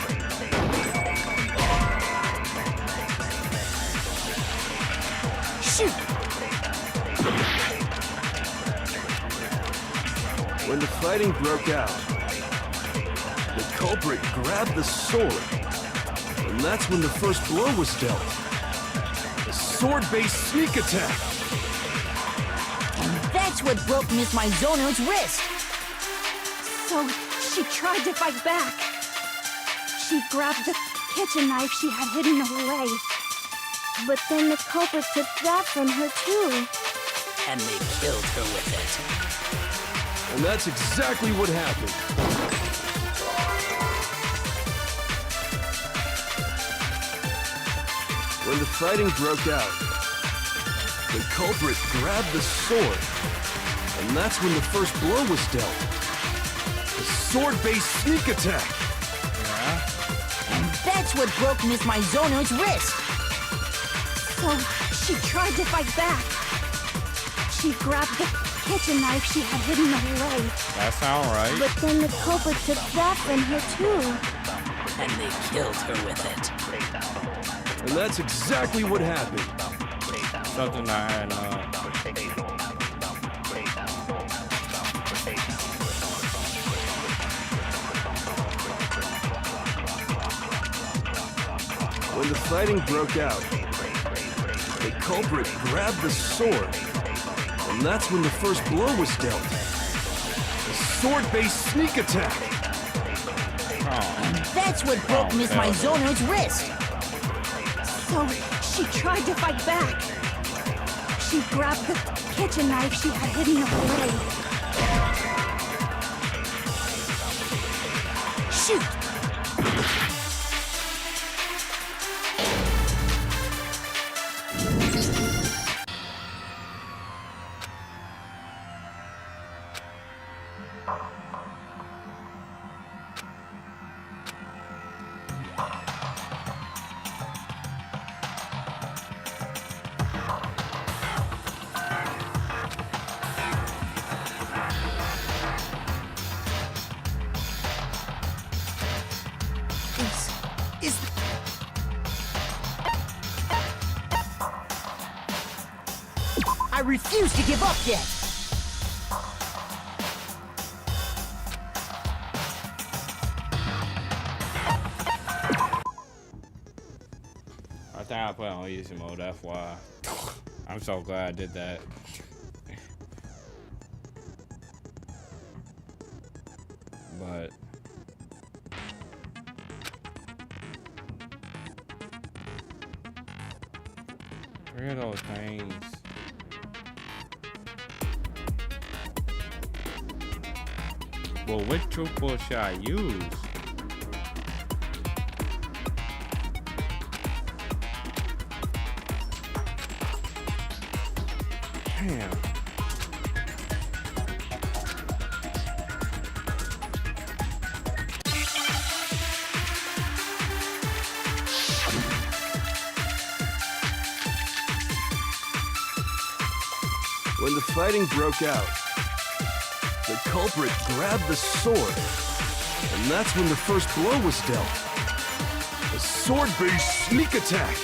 Speaker 4: Shoot!
Speaker 9: When the fighting broke out, the culprit grabbed the sword, and that's when the first blow was dealt. A sword-based sneak attack.
Speaker 4: And that's what broke Miss Maizono's wrist.
Speaker 8: So she tried to fight back. She grabbed the kitchen knife she had hidden away.
Speaker 16: But then the culprit took that from her too.
Speaker 11: And they killed her with it.
Speaker 9: And that's exactly what happened. When the fighting broke out, the culprit grabbed the sword, and that's when the first blow was dealt. A sword-based sneak attack.
Speaker 4: And that's what broke Miss Maizono's wrist.
Speaker 8: So she tried to fight back. She grabbed the kitchen knife she had hidden away.
Speaker 1: That sound right.
Speaker 16: But then the culprit took that from her too.
Speaker 11: And they killed her with it.
Speaker 9: And that's exactly what happened.
Speaker 1: Something I had
Speaker 9: When the fighting broke out, the culprit grabbed the sword, and that's when the first blow was dealt. A sword-based sneak attack.
Speaker 4: And that's what broke Miss Maizono's wrist.
Speaker 8: So she tried to fight back. She grabbed the kitchen knife she had hidden away.
Speaker 4: Shoot! I refuse to give up yet!
Speaker 1: I think I put it on easy mode, that's why. I'm so glad I did that. But where are those things? Well, which truthful should I use? Damn.
Speaker 9: When the fighting broke out, the culprit grabbed the sword, and that's when the first blow was dealt. A sword-based sneak attack.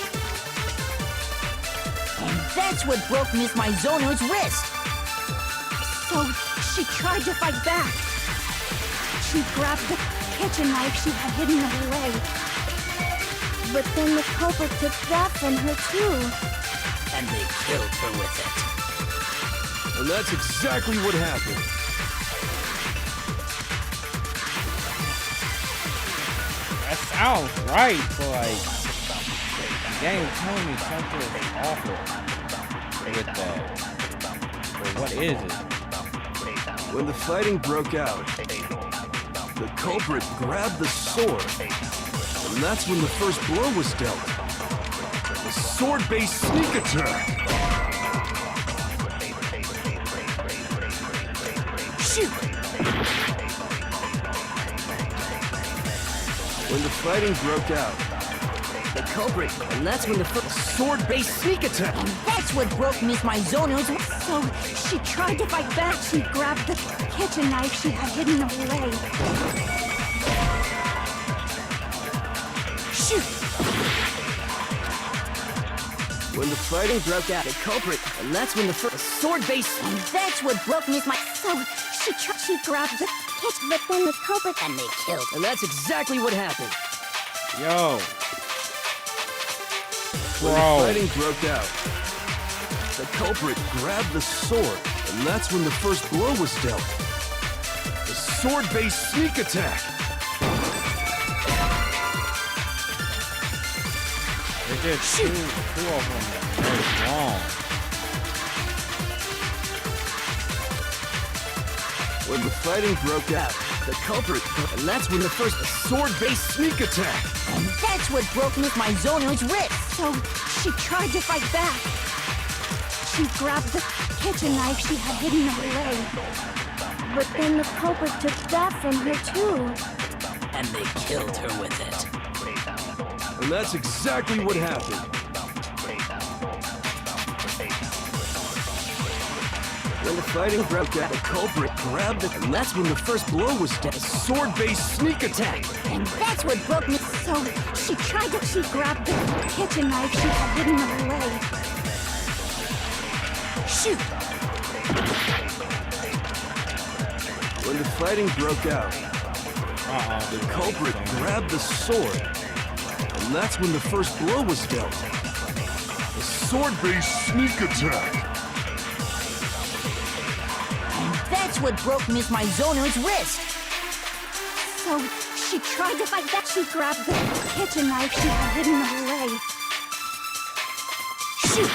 Speaker 4: And that's what broke Miss Maizono's wrist.
Speaker 8: So she tried to fight back. She grabbed the kitchen knife she had hidden away. But then the culprit took that from her too.
Speaker 15: And they killed her with it.
Speaker 9: And that's exactly what happened.
Speaker 1: That sounds right, but like, the game telling me something awful with that. But what is it?
Speaker 9: When the fighting broke out, the culprit grabbed the sword, and that's when the first blow was dealt. A sword-based sneak attack.
Speaker 15: Shoot!
Speaker 9: When the fighting broke out,
Speaker 15: The culprit, and that's when the first
Speaker 9: sword-based sneak attack.
Speaker 4: That's what broke Miss Maizono's...
Speaker 8: So she tried to fight back. She grabbed the kitchen knife she had hidden away.
Speaker 15: shoot!
Speaker 9: When the fighting broke out,
Speaker 15: The culprit, and that's when the first sword-based...
Speaker 4: And that's what broke Miss Ma...
Speaker 8: So she grabbed the kitchen, but then the culprit...
Speaker 4: And they killed her.
Speaker 15: And that's exactly what happened.
Speaker 1: Yo.
Speaker 9: when the
Speaker 1: Bro.
Speaker 9: fighting broke out, the culprit grabbed the sword, and that's when the first blow was dealt. The sword-based sneak attack.
Speaker 1: They did two of them. That's wrong.
Speaker 9: When the fighting broke out,
Speaker 15: The culprit, and that's when the first
Speaker 9: sword-based sneak attack.
Speaker 4: And that's what broke Miss Maizono's wrist.
Speaker 8: So she tried to fight back. She grabbed the kitchen knife she had hidden away. But then the culprit took that from her too.
Speaker 11: And they killed her with it.
Speaker 9: And that's exactly what happened. When the fighting broke out, the culprit grabbed it, and that's when the first blow was dealt. A sword-based sneak attack.
Speaker 4: And that's what broke Miss...
Speaker 8: So she grabbed the kitchen knife she had hidden away.
Speaker 4: Shoot!
Speaker 9: When the fighting broke out, the culprit grabbed the sword, and that's when the first blow was dealt. A sword-based sneak attack.
Speaker 4: That's what broke Miss Maizono's wrist.
Speaker 8: So she tried to fight back. She grabbed the kitchen knife she had hidden away.
Speaker 4: Shoot!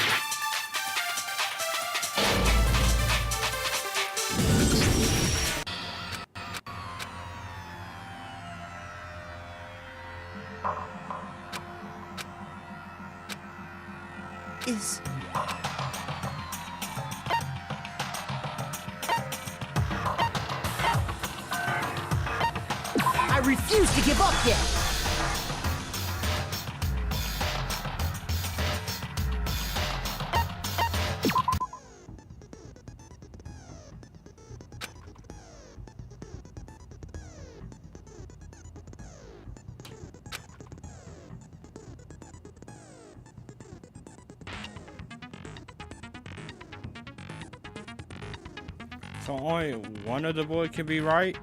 Speaker 4: I refuse to give up yet.
Speaker 1: So only one of the boys can be right?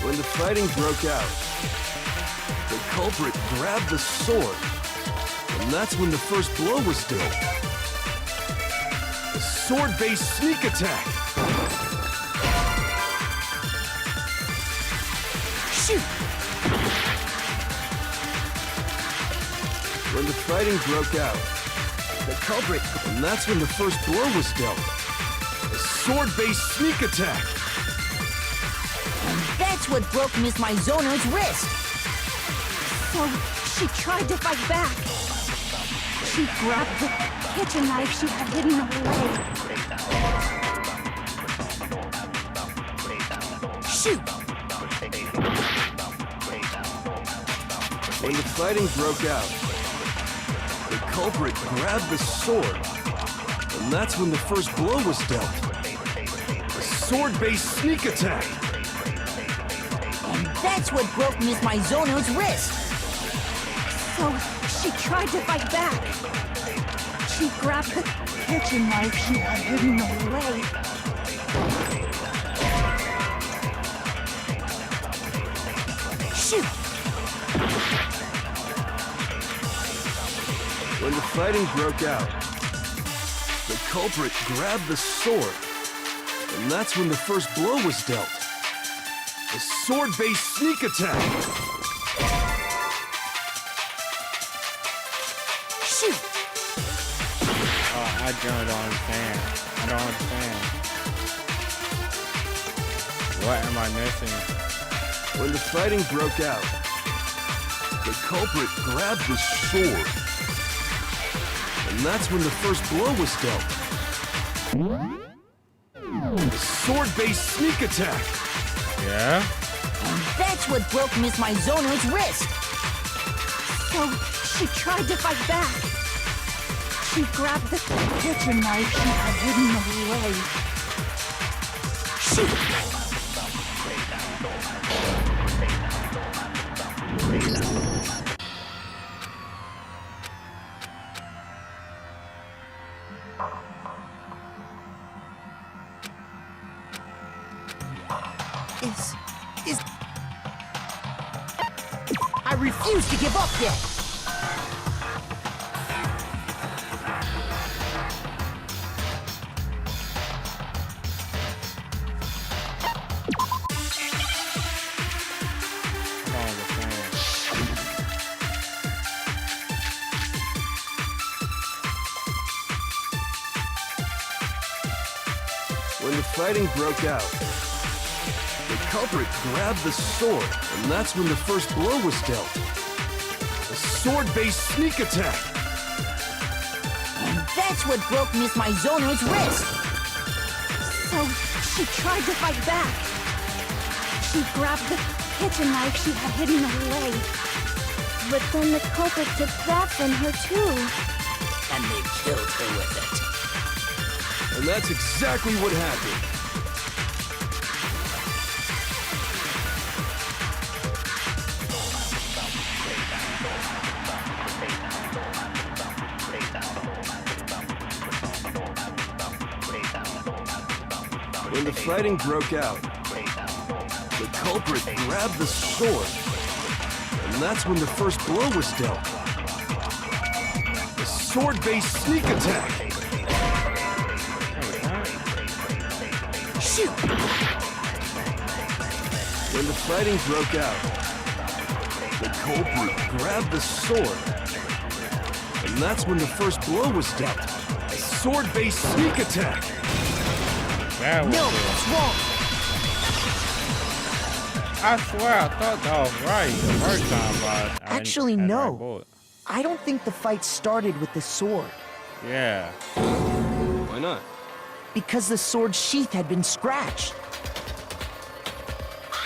Speaker 9: When the fighting broke out, the culprit grabbed the sword, and that's when the first blow was dealt. A sword-based sneak attack.
Speaker 4: Shoot!
Speaker 9: When the fighting broke out,
Speaker 15: the culprit,
Speaker 9: and that's when the first blow was dealt. A sword-based sneak attack.
Speaker 4: That's that's what broke Miss Mizono's wrist.
Speaker 14: So she tried to fight back. She grabbed the kitchen knife she had hidden away.
Speaker 4: Shoot!
Speaker 9: When the fighting broke out, the culprit grabbed the sword, and that's when the first blow was dealt. A sword-based sneak attack.
Speaker 4: And that's what broke Miss Mizono's wrist.
Speaker 14: So she tried to fight back. She grabbed the kitchen knife she had hidden away.
Speaker 4: Shoot!
Speaker 9: When the fighting broke out, the culprit grabbed the sword, and that's when the first blow was dealt. A sword-based sneak attack.
Speaker 4: Shoot!
Speaker 1: I don't understand. I don't understand. What am I missing?
Speaker 9: When the fighting broke out, the culprit grabbed the sword, and that's when the first blow was dealt. A sword-based sneak attack.
Speaker 1: Yeah?
Speaker 4: And that's what broke Miss Mizono's wrist.
Speaker 14: So she tried to fight back. She grabbed the kitchen knife she had hidden away.
Speaker 4: Shoot! I refuse to give up yet.
Speaker 9: When the fighting broke out, the culprit grabbed the sword, and that's when the first blow was dealt. A sword-based sneak attack.
Speaker 4: And that's what broke Miss Mizono's wrist.
Speaker 14: So she tried to fight back. She grabbed the kitchen knife she had hidden away.
Speaker 16: But then the culprit took that from her too.
Speaker 11: And they killed her with it.
Speaker 9: And that's exactly what happened. When the fighting broke out, the culprit grabbed the sword, and that's when the first blow was dealt. A sword-based sneak attack.
Speaker 4: Shoot!
Speaker 9: When the fighting broke out, the culprit grabbed the sword, and that's when the first blow was dealt. A sword-based sneak attack.
Speaker 1: That was
Speaker 4: No,
Speaker 1: it.
Speaker 4: it's wrong.
Speaker 1: I swear I thought that was right the first time, but
Speaker 6: Actually,
Speaker 1: I
Speaker 6: no.
Speaker 1: bought it.
Speaker 6: I don't think the fight started with the sword.
Speaker 1: Yeah.
Speaker 9: Why not?
Speaker 6: Because the sword's sheath had been scratched.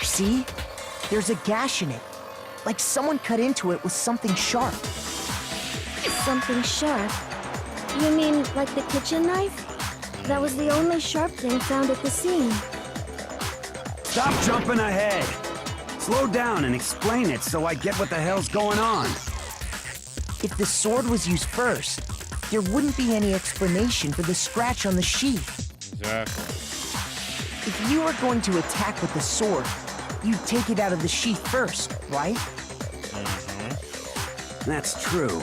Speaker 6: See? There's a gash in it. Like someone cut into it with something sharp.
Speaker 16: Something sharp? You mean like the kitchen knife? That was the only sharp thing found at the scene.
Speaker 7: Stop jumping ahead. Slow down and explain it so I get what the hell's going on.
Speaker 6: If the sword was used first, there wouldn't be any explanation for the scratch on the sheath.
Speaker 1: Exactly.
Speaker 6: If you were going to attack with the sword, you'd take it out of the sheath first, right?
Speaker 7: That's true.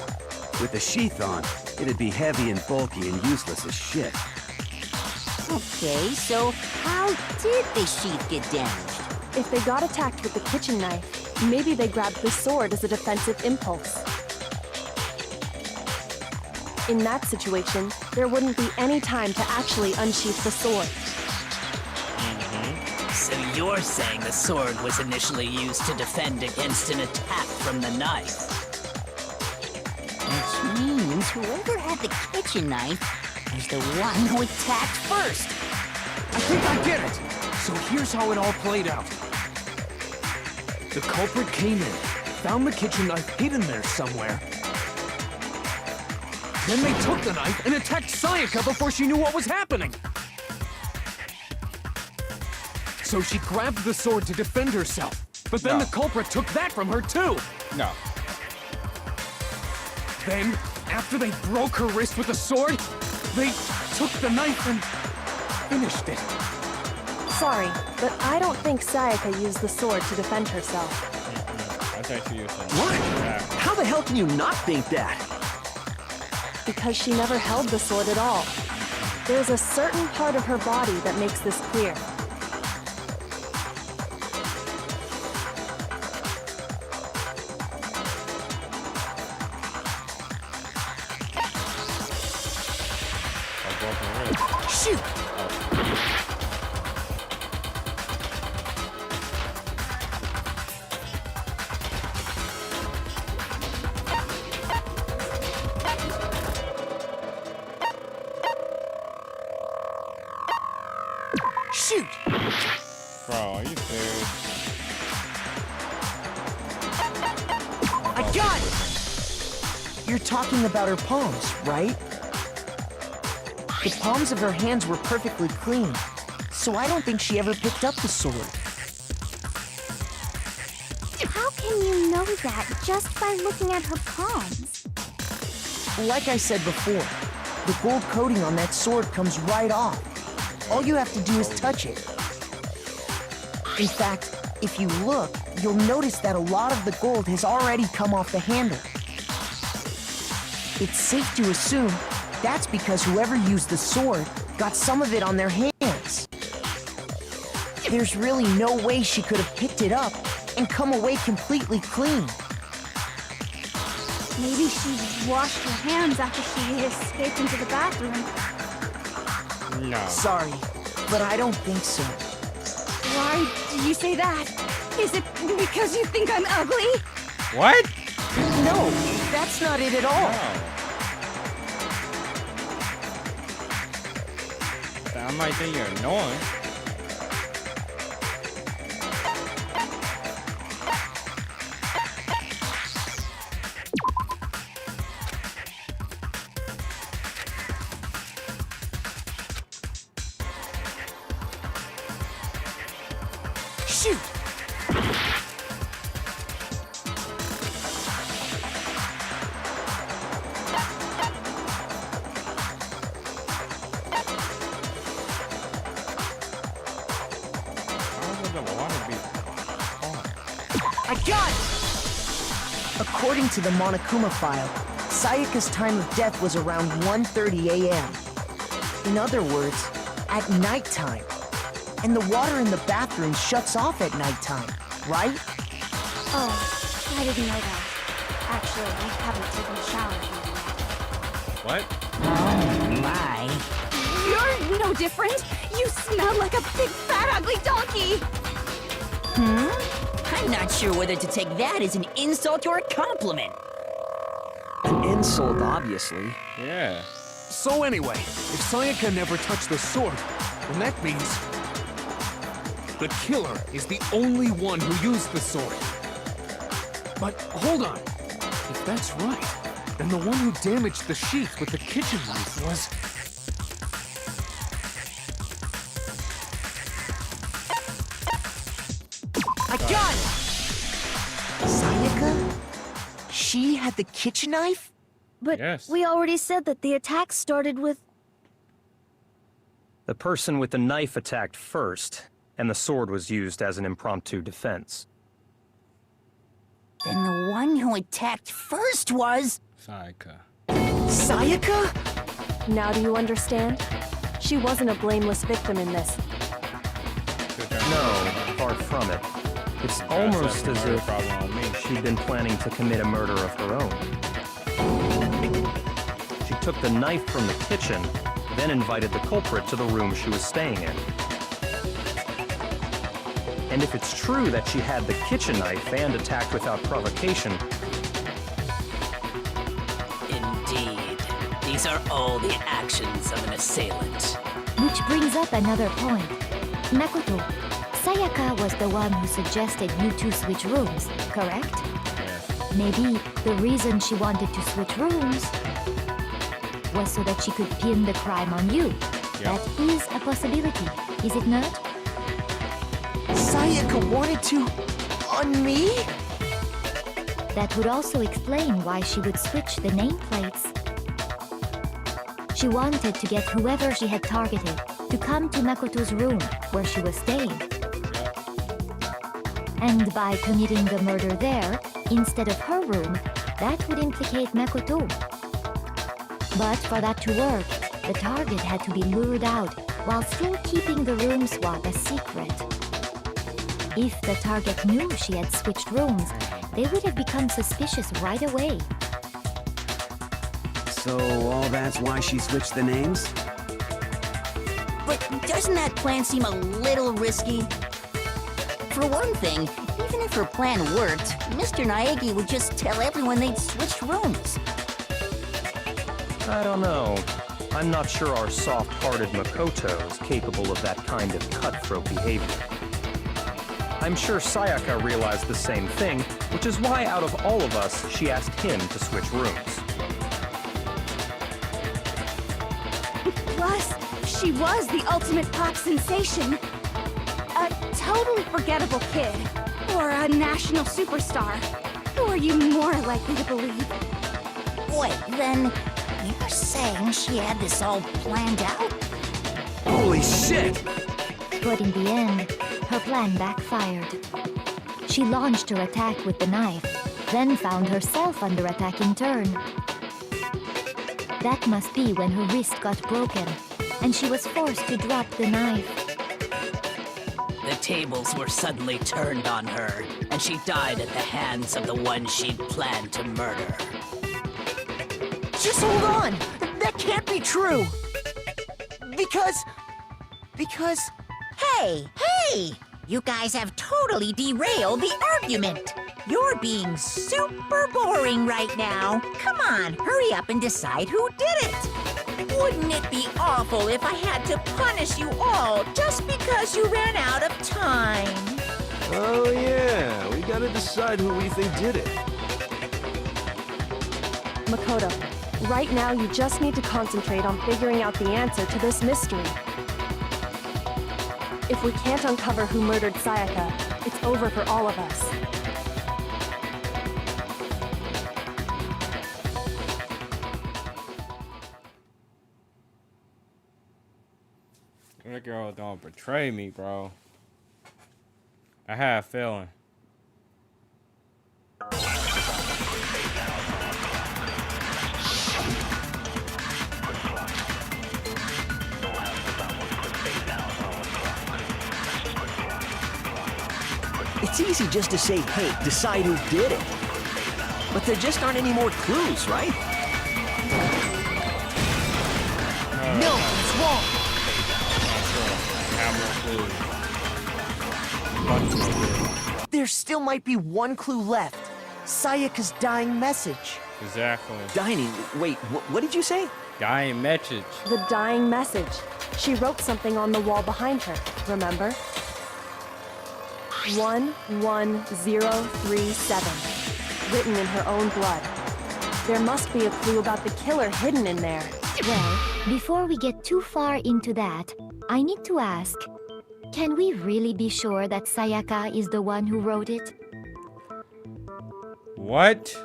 Speaker 7: With the sheath on, it'd be heavy and bulky and useless as shit.
Speaker 4: Okay, so how did the sheath get damaged?
Speaker 13: If they got attacked with the kitchen knife, maybe they grabbed the sword as a defensive impulse. In that situation, there wouldn't be any time to actually unsheath the sword.
Speaker 11: So You're saying the sword was initially used to defend against an attack from the knife.
Speaker 4: Which means whoever had the kitchen knife was the one who attacked first.
Speaker 2: I think I get it. So here's how it all played out. The culprit came in, found the kitchen knife hidden there somewhere. Then they took the knife and attacked Sayaka before she knew what was happening. So she grabbed the sword to defend herself. But then
Speaker 1: No.
Speaker 2: the culprit took that from her too.
Speaker 1: No.
Speaker 2: Then, after they broke her wrist with the sword, they took the knife and finished it.
Speaker 13: Sorry, but I don't think Sayaka used the sword to defend herself.
Speaker 1: I thought you used it.
Speaker 12: What?
Speaker 1: Yeah.
Speaker 12: How the hell can you not think that?
Speaker 13: Because she never held the sword at all. There's a certain part of her body that makes this clear.
Speaker 1: A broken wrist.
Speaker 2: Shoot! Shoot!
Speaker 1: Bro, are you serious?
Speaker 6: I got it! You're talking about her palms, right? The palms of her hands were perfectly clean, so I don't think she ever picked up the sword.
Speaker 16: How can you know that just by looking at her palms?
Speaker 6: Like I said before, the gold coating on that sword comes right off. All you have to do is touch it. In fact, if you look, you'll notice that a lot of the gold has already come off the handle. It's safe to assume that's because whoever used the sword got some of it on their hands. There's really no way she could have picked it up and come away completely clean.
Speaker 8: Maybe she washed her hands after she escaped into the bathroom.
Speaker 1: No.
Speaker 6: Sorry, but I don't think so.
Speaker 8: Why do you say that? Is it because you think I'm ugly?
Speaker 1: What?
Speaker 6: No, that's not it at all.
Speaker 1: No. I might think you're annoying.
Speaker 6: Shoot!
Speaker 1: How would the water be hot?
Speaker 6: I got it! According to the Monokuma file, Sayaka's time of death was around 1:30 a.m. In other words, at nighttime. And the water in the bathroom shuts off at nighttime, right?
Speaker 16: Oh, I didn't know that. Actually, I haven't taken a shower yet.
Speaker 1: What?
Speaker 4: Oh my.
Speaker 8: You're no different. You smell like a big fat ugly donkey.
Speaker 4: I'm not sure whether to take that as an insult or a compliment.
Speaker 12: An insult, obviously.
Speaker 1: Yeah.
Speaker 2: So anyway, if Sayaka never touched the sword, then that means the killer is the only one who used the sword. But hold on. If that's right, then the one who damaged the sheath with the kitchen knife was...
Speaker 6: I got it! Sayaka? She had the kitchen knife?
Speaker 8: But
Speaker 1: Yes.
Speaker 8: we already said that the attack started with...
Speaker 10: The person with the knife attacked first, and the sword was used as an impromptu defense.
Speaker 4: Then the one who attacked first was...
Speaker 1: Sayaka.
Speaker 6: Sayaka?
Speaker 13: Now do you understand? She wasn't a blameless victim in this.
Speaker 10: No, far from it. It's almost as if she'd been planning to commit a murder of her own. She took the knife from the kitchen, then invited the culprit to the room she was staying in. And if it's true that she had the kitchen knife and attacked without provocation,
Speaker 11: Indeed. These are all the actions of an assailant.
Speaker 5: Which brings up another point. Makoto, Sayaka was the one who suggested you two switch rooms, correct? Maybe the reason she wanted to switch rooms was so that she could pin the crime on you. That is a possibility, is it not?
Speaker 6: Sayaka wanted to... on me?
Speaker 5: That would also explain why she would switch the nameplates. She wanted to get whoever she had targeted to come to Makoto's room where she was staying. And by committing the murder there, instead of her room, that would implicate Makoto. But for that to work, the target had to be lured out while still keeping the room swap a secret. If the target knew she had switched rooms, they would have become suspicious right away.
Speaker 7: So all that's why she switched the names?
Speaker 4: But doesn't that plan seem a little risky? For one thing, even if her plan worked, Mr. Naegi would just tell everyone they'd switched rooms.
Speaker 10: I don't know. I'm not sure our soft-hearted Makoto is capable of that kind of cutthroat behavior. I'm sure Sayaka realized the same thing, which is why out of all of us, she asked him to switch rooms.
Speaker 8: Plus, she was the ultimate pop sensation. A totally forgettable kid. Or a national superstar. Who are you more likely to believe?
Speaker 4: Wait, then you're saying she had this all planned out?
Speaker 7: Holy shit!
Speaker 5: But in the end, her plan backfired. She launched her attack with the knife, then found herself under attack in turn. That must be when her wrist got broken, and she was forced to drop the knife.
Speaker 11: The tables were suddenly turned on her, and she died at the hands of the one she'd planned to murder.
Speaker 6: Just hold on! That can't be true! Because...
Speaker 4: Hey! You guys have totally derailed the argument! You're being super boring right now. Come on, hurry up and decide who did it! Wouldn't it be awful if I had to punish you all just because you ran out of time?
Speaker 9: Oh yeah, we gotta decide who we think did it.
Speaker 13: Makoto, right now you just need to concentrate on figuring out the answer to this mystery. If we can't uncover who murdered Sayaka, it's over for all of us.
Speaker 1: That girl don't betray me, bro. I have a feeling.
Speaker 12: It's easy just to say, hey, decide who did it. But there just aren't any more clues, right?
Speaker 6: No, it's wrong! There still might be one clue left. Sayaka's dying message.
Speaker 1: Exactly.
Speaker 12: Dining? Wait, what did you say?
Speaker 1: Dying message.
Speaker 13: The dying message. She wrote something on the wall behind her, remember? 11037. Written in her own blood. There must be a clue about the killer hidden in there.
Speaker 5: Well, before we get too far into that, I need to ask, can we really be sure that Sayaka is the one who wrote it?
Speaker 1: What?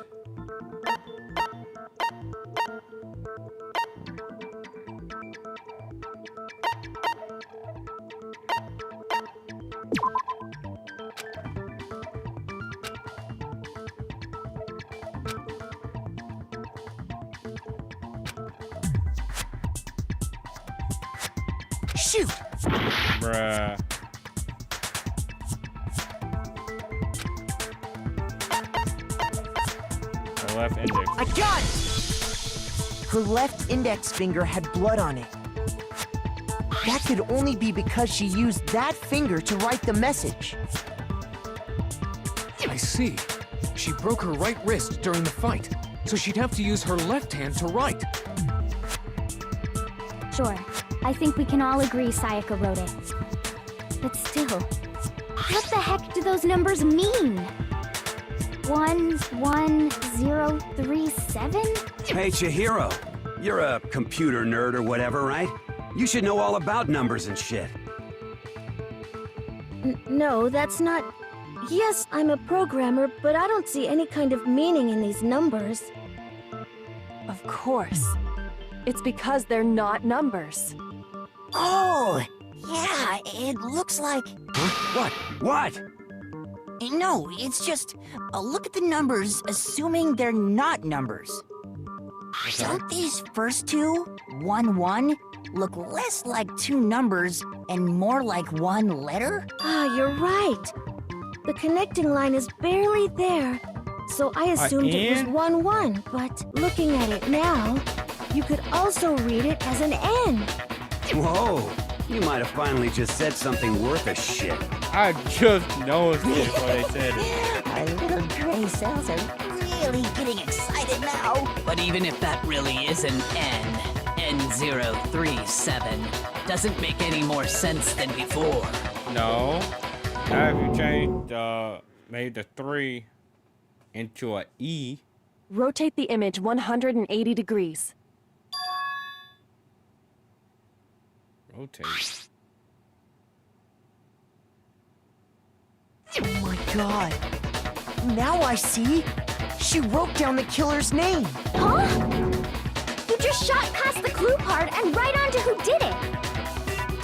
Speaker 6: Shoot!
Speaker 1: Bruh. The left index.
Speaker 6: I got it! Her left index finger had blood on it. That could only be because she used that finger to write the message.
Speaker 2: I see. She broke her right wrist during the fight, so she'd have to use her left hand to write.
Speaker 16: Sure, I think we can all agree Sayaka wrote it. But still, what the heck do those numbers mean? 11037?
Speaker 7: Hey, Chihiro. You're a computer nerd or whatever, right? You should know all about numbers and shit.
Speaker 8: No, that's not... Yes, I'm a programmer, but I don't see any kind of meaning in these numbers.
Speaker 13: Of course. It's because they're not numbers.
Speaker 4: Oh, yeah, it looks like...
Speaker 7: Huh? What?
Speaker 4: No, it's just, look at the numbers, assuming they're not numbers. Don't these first two, 1-1, look less like two numbers and more like one letter?
Speaker 8: Ah, you're right. The connecting line is barely there, so I assumed it was 1-1, but looking at it now, you could also read it as an N.
Speaker 7: Whoa, you might have finally just said something worth a shit.
Speaker 1: I just noticed it when they said it.
Speaker 4: Our little gray cells are really getting excited now.
Speaker 11: But even if that really is an N, N037, doesn't make any more sense than before.
Speaker 1: No. Now if you change made the 3 into a E.
Speaker 13: Rotate the image 180 degrees.
Speaker 1: Rotate.
Speaker 6: Oh my god. Now I see. She wrote down the killer's name.
Speaker 16: Huh? You just shot past the clue part and right onto who did it.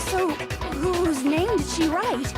Speaker 8: So, whose name did she write?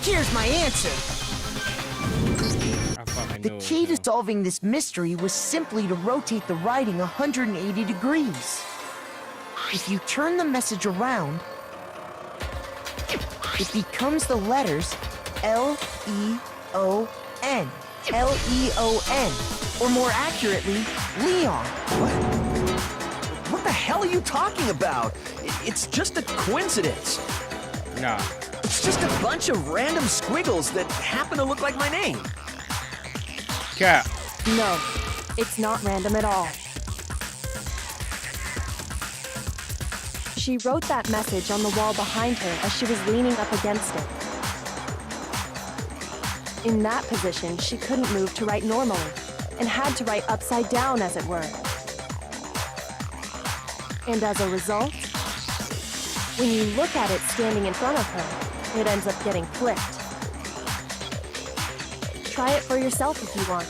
Speaker 6: Here's my answer. The key to solving this mystery was simply to rotate the writing 180 degrees. If you turn the message around, it becomes the letters L-E-O-N. L-E-O-N. Or more accurately, Leon.
Speaker 12: What the hell are you talking about? It's just a coincidence.
Speaker 1: Nah.
Speaker 12: It's just a bunch of random squiggles that happen to look like my name.
Speaker 1: Cap.
Speaker 13: No, it's not random at all. She wrote that message on the wall behind her as she was leaning up against it. In that position, she couldn't move to write normally, and had to write upside down, as it were. And as a result, when you look at it standing in front of her, it ends up getting flipped. Try it for yourself if you want.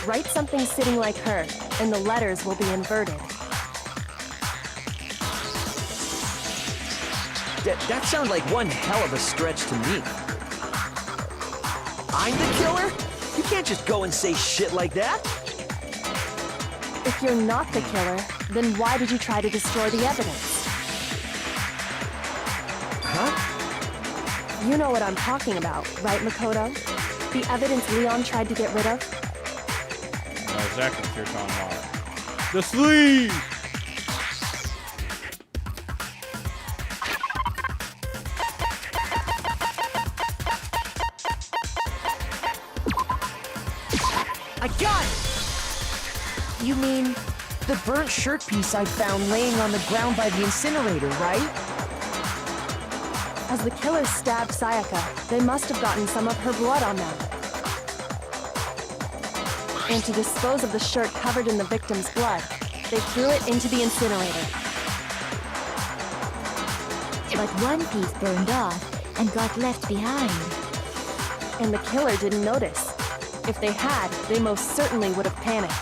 Speaker 13: Write something sitting like her, and the letters will be inverted.
Speaker 12: That sounds like one hell of a stretch to me. I'm the killer? You can't just go and say shit like that.
Speaker 13: If you're not the killer, then why did you try to destroy the evidence?
Speaker 12: Huh?
Speaker 13: You know what I'm talking about, right, Makoto? The evidence Leon tried to get rid of?
Speaker 1: I know exactly what you're talking about. The sleeve!
Speaker 6: I got it! You mean the burnt shirt piece I found laying on the ground by the incinerator, right?
Speaker 13: As the killer stabbed Sayaka, they must have gotten some of her blood on them. And to dispose of the shirt covered in the victim's blood, they threw it into the incinerator.
Speaker 5: But one piece burned off and got left behind.
Speaker 13: And the killer didn't notice. If they had, they most certainly would have panicked.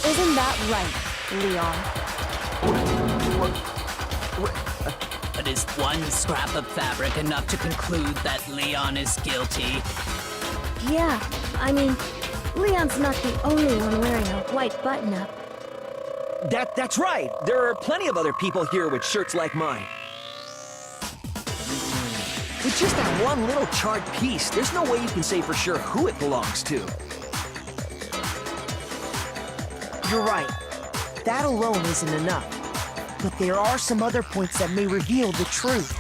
Speaker 13: Isn't that right, Leon?
Speaker 11: But is one scrap of fabric enough to conclude that Leon is guilty?
Speaker 8: Yeah, I mean, Leon's not the only one wearing a white button-up.
Speaker 12: That's right. There are plenty of other people here with shirts like mine. With just that one little charred piece, there's no way you can say for sure who it belongs to.
Speaker 6: You're right. That alone isn't enough. But there are some other points that may reveal the truth.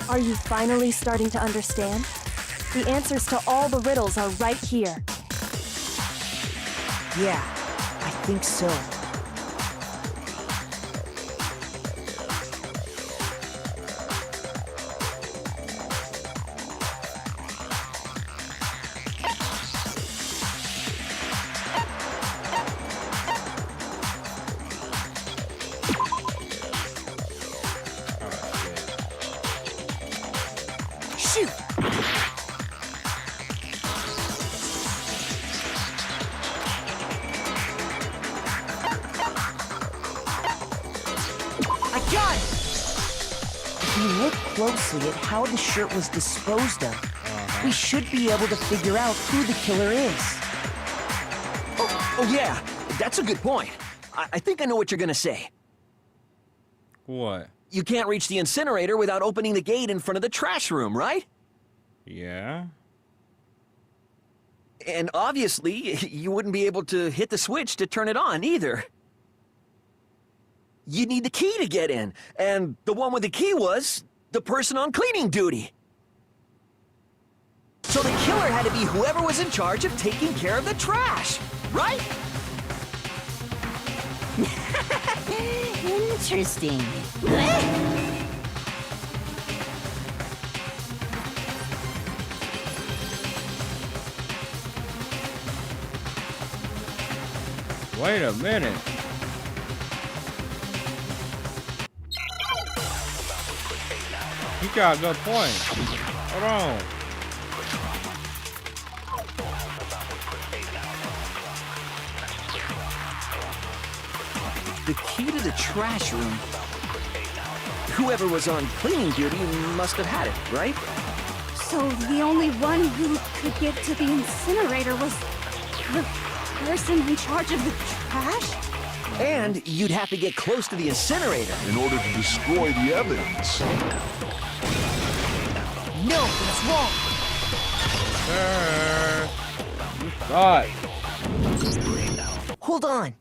Speaker 13: Are you finally starting to understand? The answers to all the riddles are right here.
Speaker 6: Yeah, I think so. Shoot! I got it! If we look closely at how the shirt was disposed of, we should be able to figure out who the killer is.
Speaker 12: Oh yeah, that's a good point. I think I know what you're gonna say.
Speaker 1: What?
Speaker 12: You can't reach the incinerator without opening the gate in front of the trash room, right?
Speaker 1: Yeah.
Speaker 12: And obviously, you wouldn't be able to hit the switch to turn it on either. You need the key to get in, and the one with the key was the person on cleaning duty. So the killer had to be whoever was in charge of taking care of the trash, right?
Speaker 4: Interesting.
Speaker 1: Wait a minute. You got a good point. Hold on.
Speaker 12: The key to the trash room. Whoever was on cleaning duty must have had it, right?
Speaker 8: So the only one who could get to the incinerator was the person in charge of the trash?
Speaker 12: And you'd have to get close to the incinerator
Speaker 9: in order to destroy the evidence.
Speaker 6: No, that's wrong.
Speaker 1: You thought.
Speaker 6: Hold on.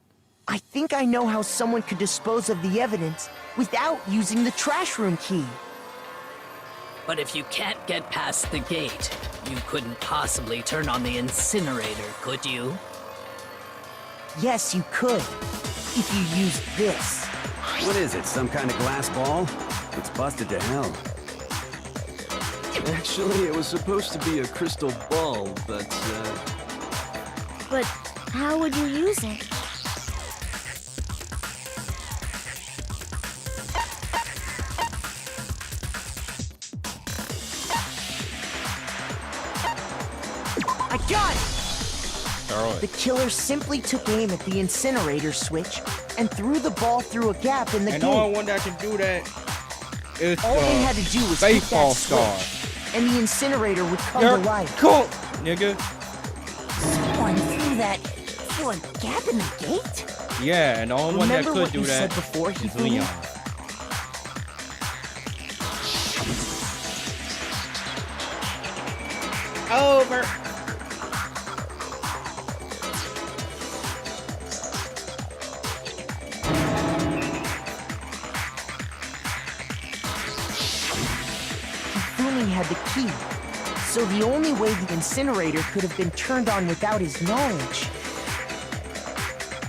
Speaker 6: I think I know how someone could dispose of the evidence without using the trash room key.
Speaker 11: But if you can't get past the gate, you couldn't possibly turn on the incinerator, could you?
Speaker 6: Yes, you could. If you used this.
Speaker 7: What is it, some kind of glass ball? It's busted to hell.
Speaker 9: Actually, it was supposed to be a crystal ball, but,
Speaker 16: But how would you use it?
Speaker 6: I got it!
Speaker 1: Throw
Speaker 6: The
Speaker 1: it.
Speaker 6: killer simply took aim at the incinerator switch and threw the ball through a gap in the
Speaker 1: And
Speaker 6: gate.
Speaker 1: the only one that can do that is
Speaker 6: All they had to do was hit
Speaker 1: baseball
Speaker 6: that
Speaker 1: star.
Speaker 6: switch, and the incinerator would come
Speaker 1: You're
Speaker 6: to life.
Speaker 1: cool, nigga.
Speaker 4: Someone threw a gap in the gate?
Speaker 1: Yeah, and the only one that
Speaker 6: Remember
Speaker 1: could
Speaker 6: what
Speaker 1: do
Speaker 6: you
Speaker 1: that
Speaker 6: said before,
Speaker 1: is
Speaker 6: Hifumi?
Speaker 1: Leon. Over.
Speaker 6: Hifumi had the key, so the only way the incinerator could have been turned on without his knowledge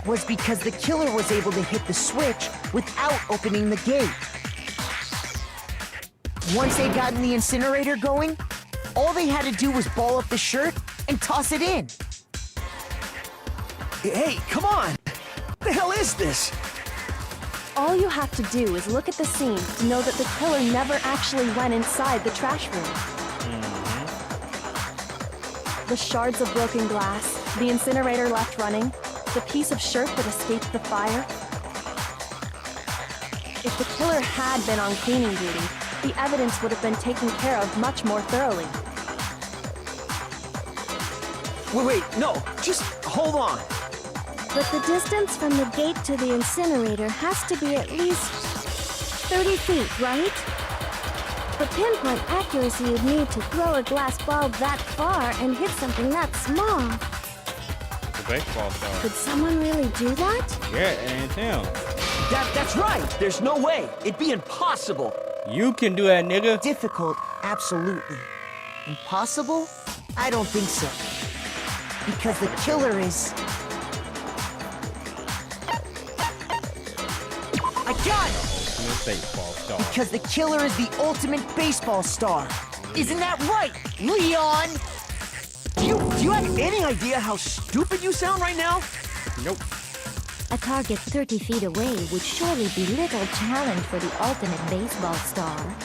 Speaker 6: was because the killer was able to hit the switch without opening the gate. Once they'd gotten the incinerator going, all they had to do was ball up the shirt and toss it in.
Speaker 12: Hey, come on! What the hell is this?
Speaker 13: All you have to do is look at the scene to know that the killer never actually went inside the trash room. The shards of broken glass, the incinerator left running, the piece of shirt that escaped the fire. If the killer had been on cleaning duty, the evidence would have been taken care of much more thoroughly.
Speaker 12: Wait, no, just hold on.
Speaker 8: But the distance from the gate to the incinerator has to be at least 30 feet, right? The pinpoint accuracy you'd need to throw a glass ball that far and hit something that small.
Speaker 1: The baseball star.
Speaker 8: Could someone really do that?
Speaker 1: Yeah, it ain't him.
Speaker 12: That's right. There's no way. It'd be impossible.
Speaker 1: You can do that, nigga.
Speaker 6: Difficult, absolutely. Impossible? I don't think so. Because the killer is... I got it!
Speaker 1: Ultimate baseball star.
Speaker 6: Because the killer is the ultimate baseball star. Isn't that right, Leon?
Speaker 12: Do you have any idea how stupid you sound right now?
Speaker 1: Nope.
Speaker 5: A target 30 feet away would surely be little challenge for the ultimate baseball star.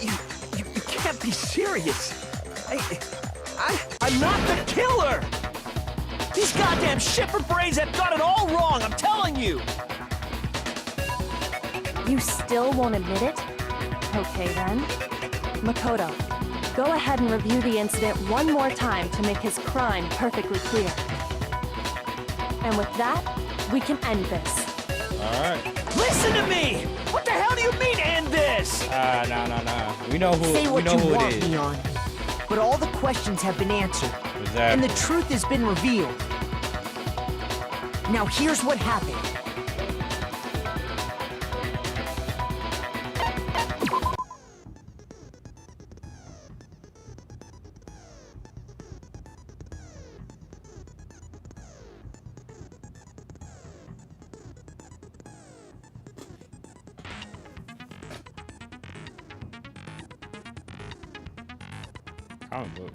Speaker 12: You can't be serious. I'm not the killer! These goddamn shepherd brains have got it all wrong, I'm telling you!
Speaker 13: You still won't admit it? Okay then. Makoto, go ahead and review the incident one more time to make his crime perfectly clear. And with that, we can end this.
Speaker 1: Alright.
Speaker 12: Listen to me! What the hell do you mean, end this?
Speaker 1: No. We know who,
Speaker 6: Say
Speaker 1: we
Speaker 6: what
Speaker 1: know
Speaker 6: you
Speaker 1: who
Speaker 6: want,
Speaker 1: it is.
Speaker 6: Leon. But all the questions have been answered.
Speaker 1: Exactly.
Speaker 6: And the truth has been revealed. Now here's what happened.
Speaker 1: Comic book.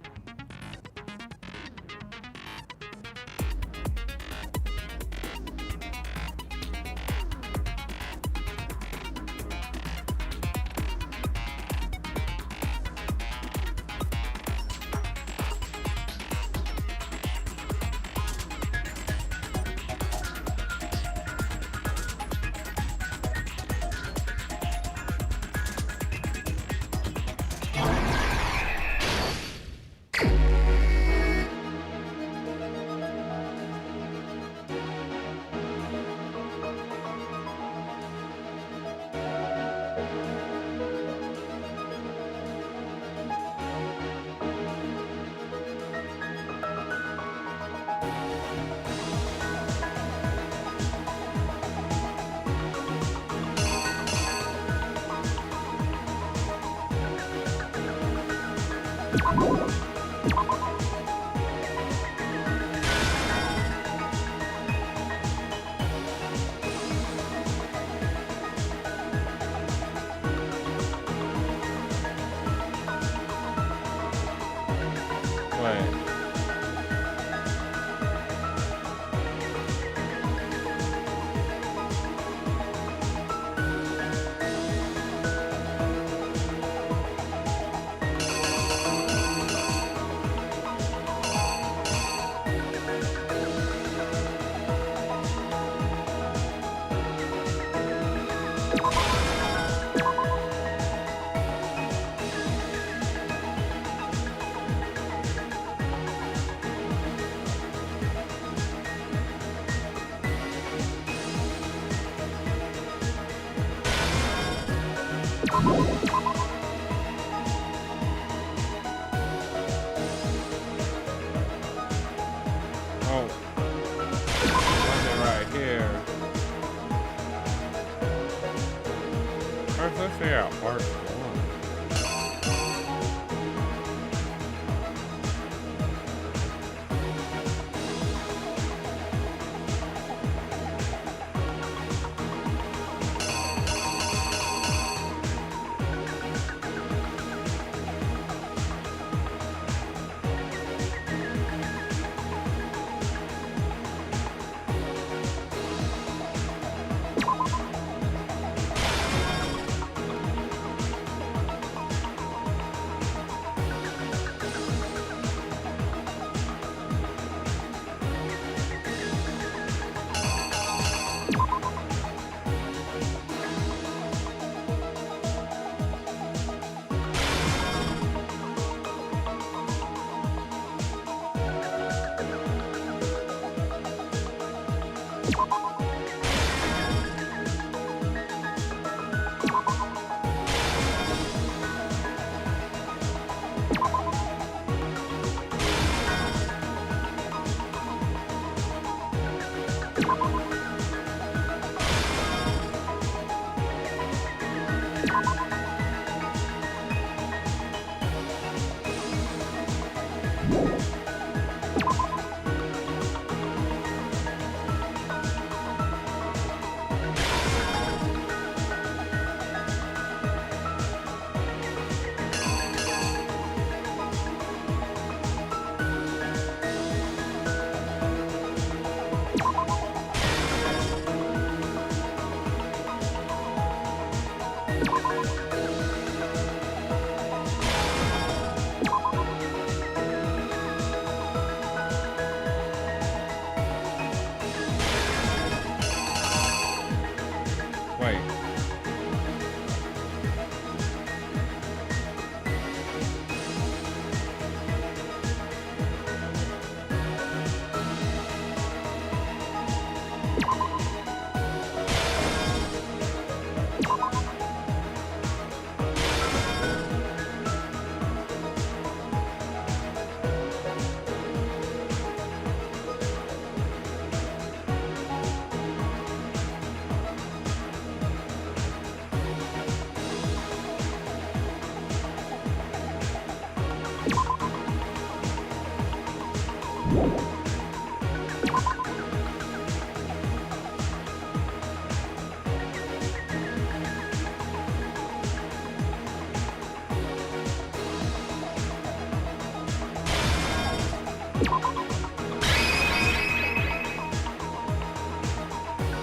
Speaker 1: Oh. Right here. First, let's figure out part 1. Wait.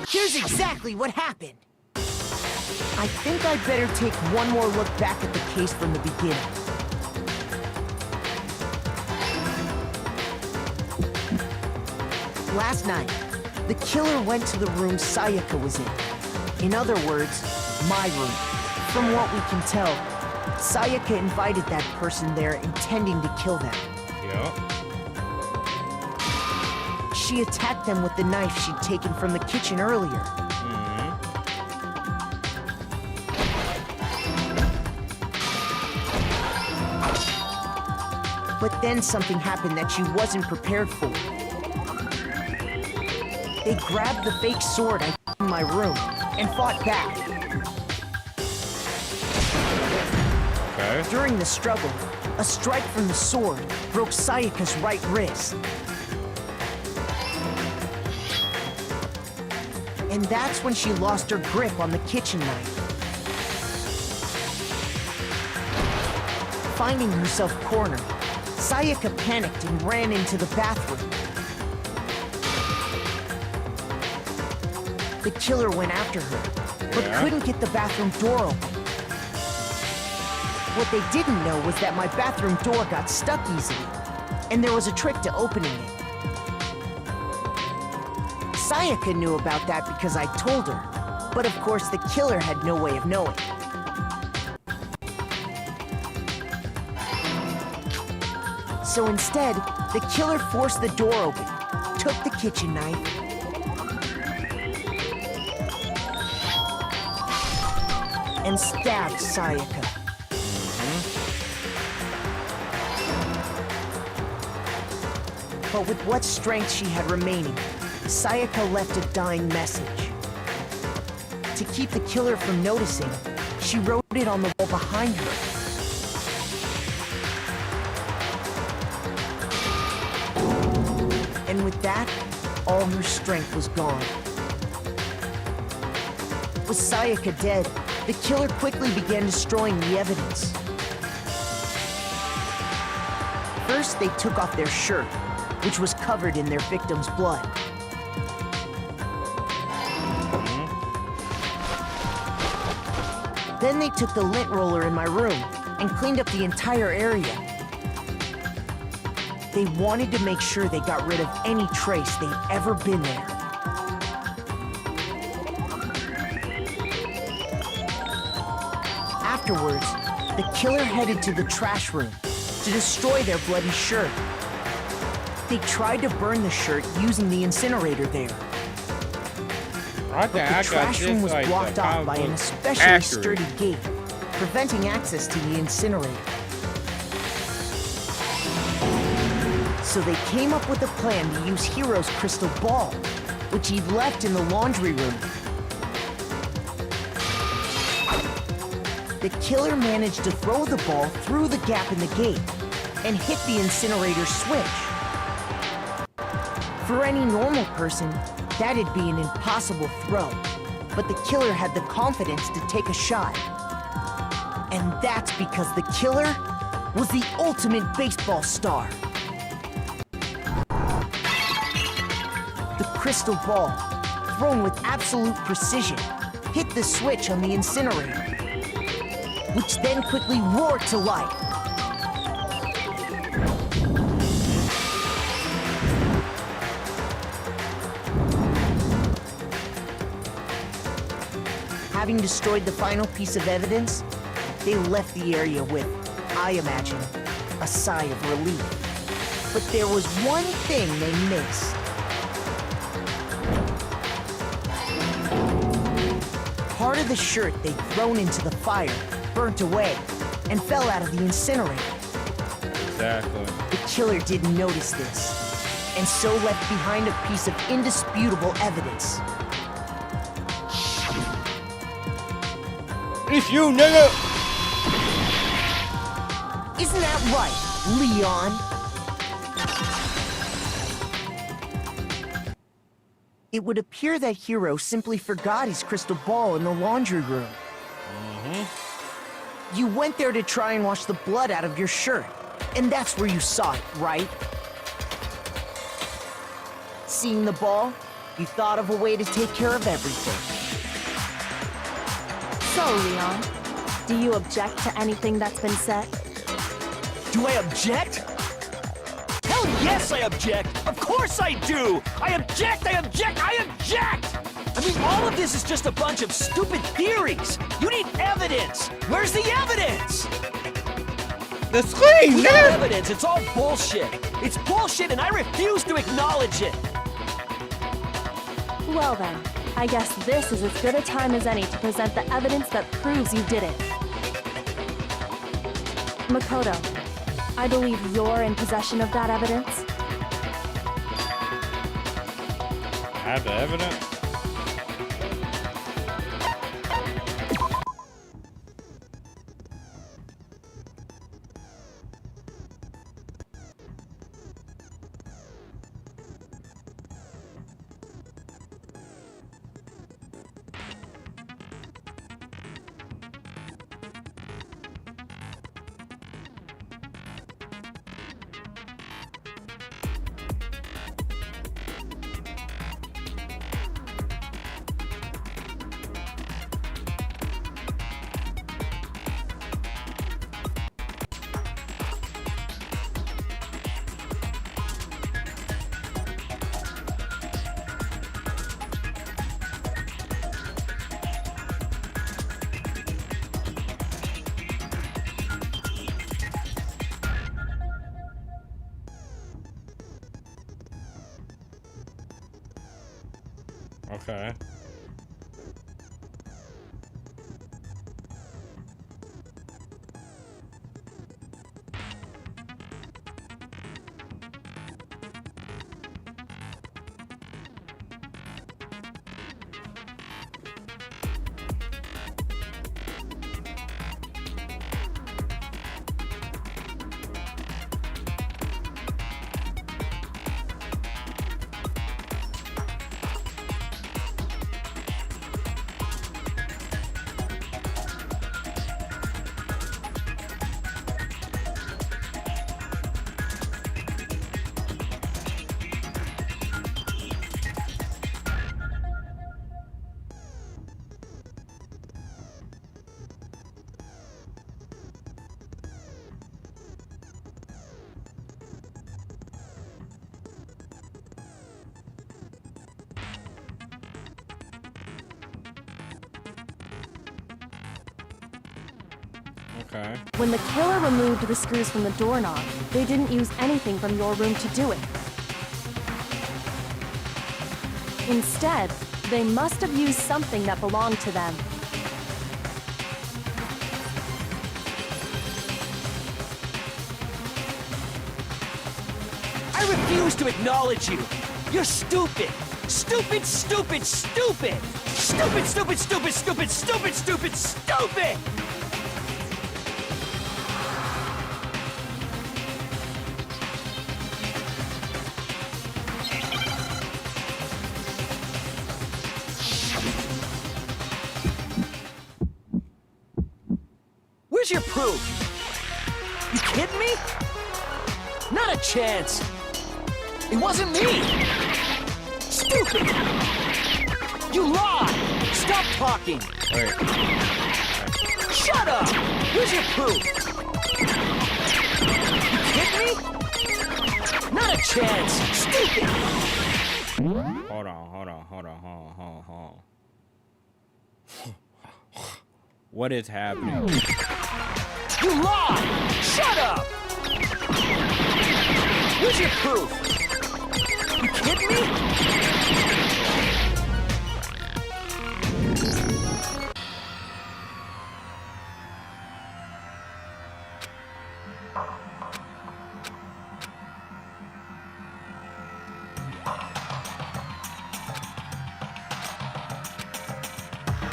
Speaker 6: Here's exactly what happened. I think I'd better take one more look back at the case from the beginning. Last night, the killer went to the room Sayaka was in. In other words, my room. From what we can tell, Sayaka invited that person there intending to kill them.
Speaker 1: Yeah.
Speaker 6: She attacked them with the knife she'd taken from the kitchen earlier. But then something happened that she wasn't prepared for. They grabbed the fake sword I in my room and fought back.
Speaker 1: Okay.
Speaker 6: During the struggle, a strike from the sword broke Sayaka's right wrist. And that's when she lost her grip on the kitchen knife. Finding herself cornered, Sayaka panicked and ran into the bathroom. The killer went after her, but couldn't get the bathroom door open. What they didn't know was that my bathroom door got stuck easily, and there was a trick to opening it. Sayaka knew about that because I told her, but of course the killer had no way of knowing. So instead, the killer forced the door open, took the kitchen knife, and stabbed Sayaka. But with what strength she had remaining, Sayaka left a dying message. To keep the killer from noticing, she wrote it on the wall behind her. And with that, all her strength was gone. With Sayaka dead, the killer quickly began destroying the evidence. First, they took off their shirt, which was covered in their victim's blood. Then they took the lint roller in my room and cleaned up the entire area. They wanted to make sure they got rid of any trace they'd ever been there. Afterwards, the killer headed to the trash room to destroy their bloody shirt. They tried to burn the shirt using the incinerator there. But the trash room was blocked off by an especially sturdy gate, preventing access to the incinerator. So they came up with a plan to use Hiro's crystal ball, which he'd left in the laundry room. the killer managed to throw the ball through the gap in the gate and hit the incinerator switch. For any normal person, that'd be an impossible throw, but the killer had the confidence to take a shot. And that's because the killer was the ultimate baseball star. The crystal ball, thrown with absolute precision, hit the switch on the incinerator, which then quickly roared to life. Having destroyed the final piece of evidence, they left the area with, I imagine, a sigh of relief. But there was one thing they missed. Part of the shirt they'd thrown into the fire burnt away and fell out of the incinerator.
Speaker 1: Exactly.
Speaker 6: The killer didn't notice this, and so left behind a piece of indisputable evidence.
Speaker 1: It's you, nigga!
Speaker 6: Isn't that right, Leon? It would appear that Hiro simply forgot his crystal ball in the laundry room. You went there to try and wash the blood out of your shirt, and that's where you saw it, right? Seeing the ball, you thought of a way to take care of everything.
Speaker 13: So, Leon, do you object to anything that's been said?
Speaker 12: Do I object? Hell yes, I object! Of course I do! I object! I object! I object! I mean, all of this is just a bunch of stupid theories! You need evidence! Where's the evidence?
Speaker 1: The screen,
Speaker 12: We
Speaker 1: nigga!
Speaker 12: have evidence! It's all bullshit! It's bullshit and I refuse to acknowledge it!
Speaker 13: Well then, I guess this is as good a time as any to present the evidence that proves you did it. Makoto, I believe you're in possession of that evidence.
Speaker 1: I have the evidence? Okay. Okay.
Speaker 13: When the killer removed the screws from the doorknob, they didn't use anything from your room to do it. Instead, they must have used something that belonged to them.
Speaker 12: I refuse to acknowledge you! You're stupid! Stupid, stupid, stupid! Stupid, stupid, stupid, stupid, stupid, stupid, stupid! Where's your proof? You kidding me? Not a chance. It wasn't me. Stupid. You lied. Stop talking.
Speaker 1: Wait.
Speaker 12: Shut up. Where's your proof? You kidding me? Not a chance. Stupid.
Speaker 1: Hold on. What is happening?
Speaker 12: You lied. Shut up. Where's your proof? You kidding me?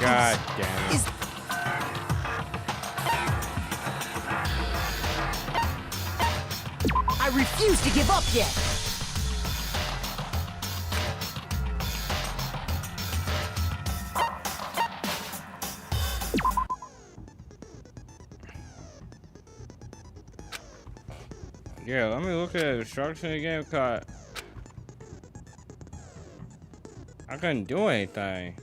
Speaker 1: God damn it.
Speaker 6: I refuse to give up yet.
Speaker 1: Yeah, let me look at the instruction again, because I couldn't do anything.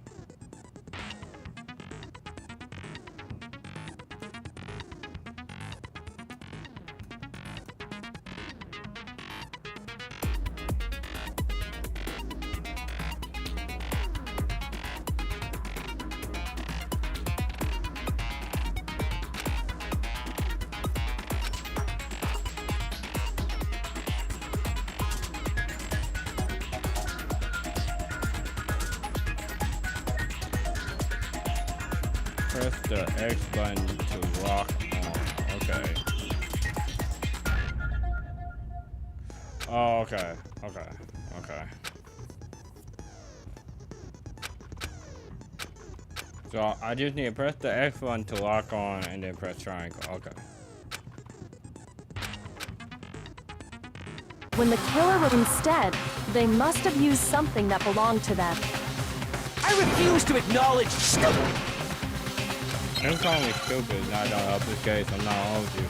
Speaker 1: Press the X button to lock on. Okay. Oh, okay. So I just need to press the X button to lock on and then press triangle. Okay.
Speaker 13: When the killer instead, they must have used something that belonged to them.
Speaker 12: I refuse to acknowledge stupid.
Speaker 1: Don't call me stupid. Not gonna help this case. I'm not gonna hold you.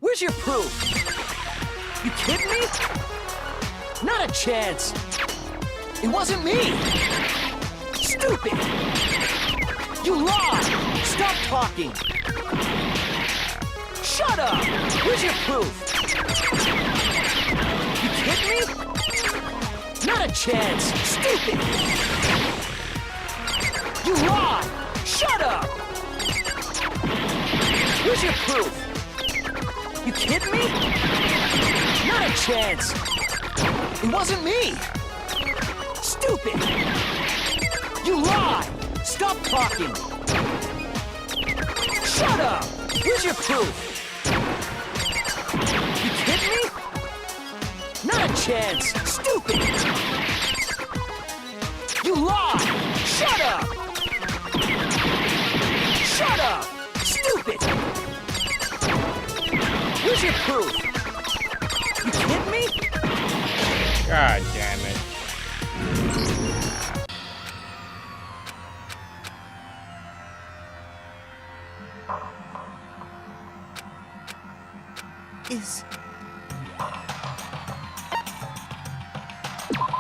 Speaker 12: Where's your proof? You kidding me? Not a chance. It wasn't me. Stupid. You lied. Stop talking. Shut up. Where's your proof? You kidding me? Not a chance. Stupid. You lied. Shut up. Where's your proof? You kidding me? Not a chance. It wasn't me. Stupid. You lied. Stop talking. Shut up. Where's your proof? You kidding me? Not a chance. Stupid. You lied. Shut up. Shut up. Stupid. Where's your proof? You kidding me?
Speaker 1: God damn it.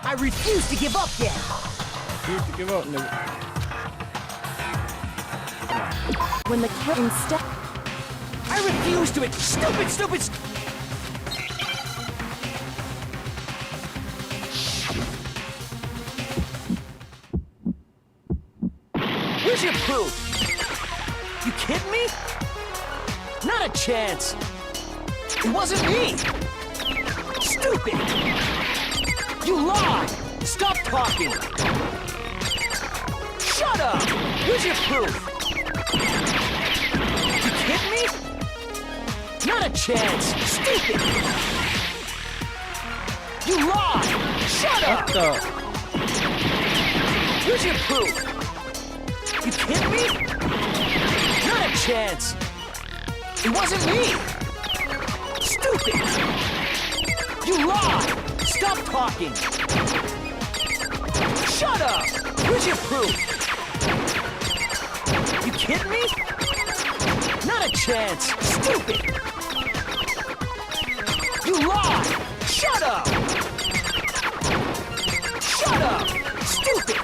Speaker 6: I refuse to give up yet.
Speaker 1: Refuse to give up, no.
Speaker 13: When the killer instead...
Speaker 12: I refuse to it. Stupid. Where's your proof? You kidding me? Not a chance. It wasn't me. Stupid. You lied. Stop talking. Shut up. Where's your proof? You kidding me? Not a chance. Stupid. You lied. Shut up. Where's your proof? You kidding me? Not a chance. It wasn't me. Stupid. You lied. Stop talking. Shut up. Where's your proof? chance! Stupid! You lie! Shut up! Shut up! Stupid!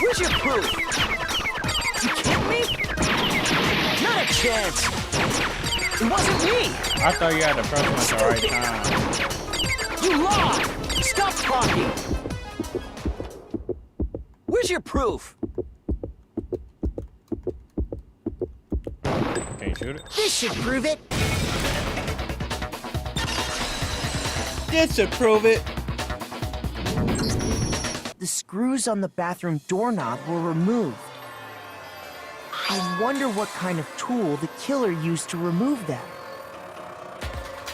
Speaker 12: Where's your proof? You kidding me? Not a chance! It wasn't me!
Speaker 1: I thought you had to press him at the right time.
Speaker 12: You lie! Stop talking! Where's your proof?
Speaker 1: Can you shoot it?
Speaker 6: This should prove it.
Speaker 1: This should prove it.
Speaker 6: The screws on the bathroom doorknob were removed. I wonder what kind of tool the killer used to remove them.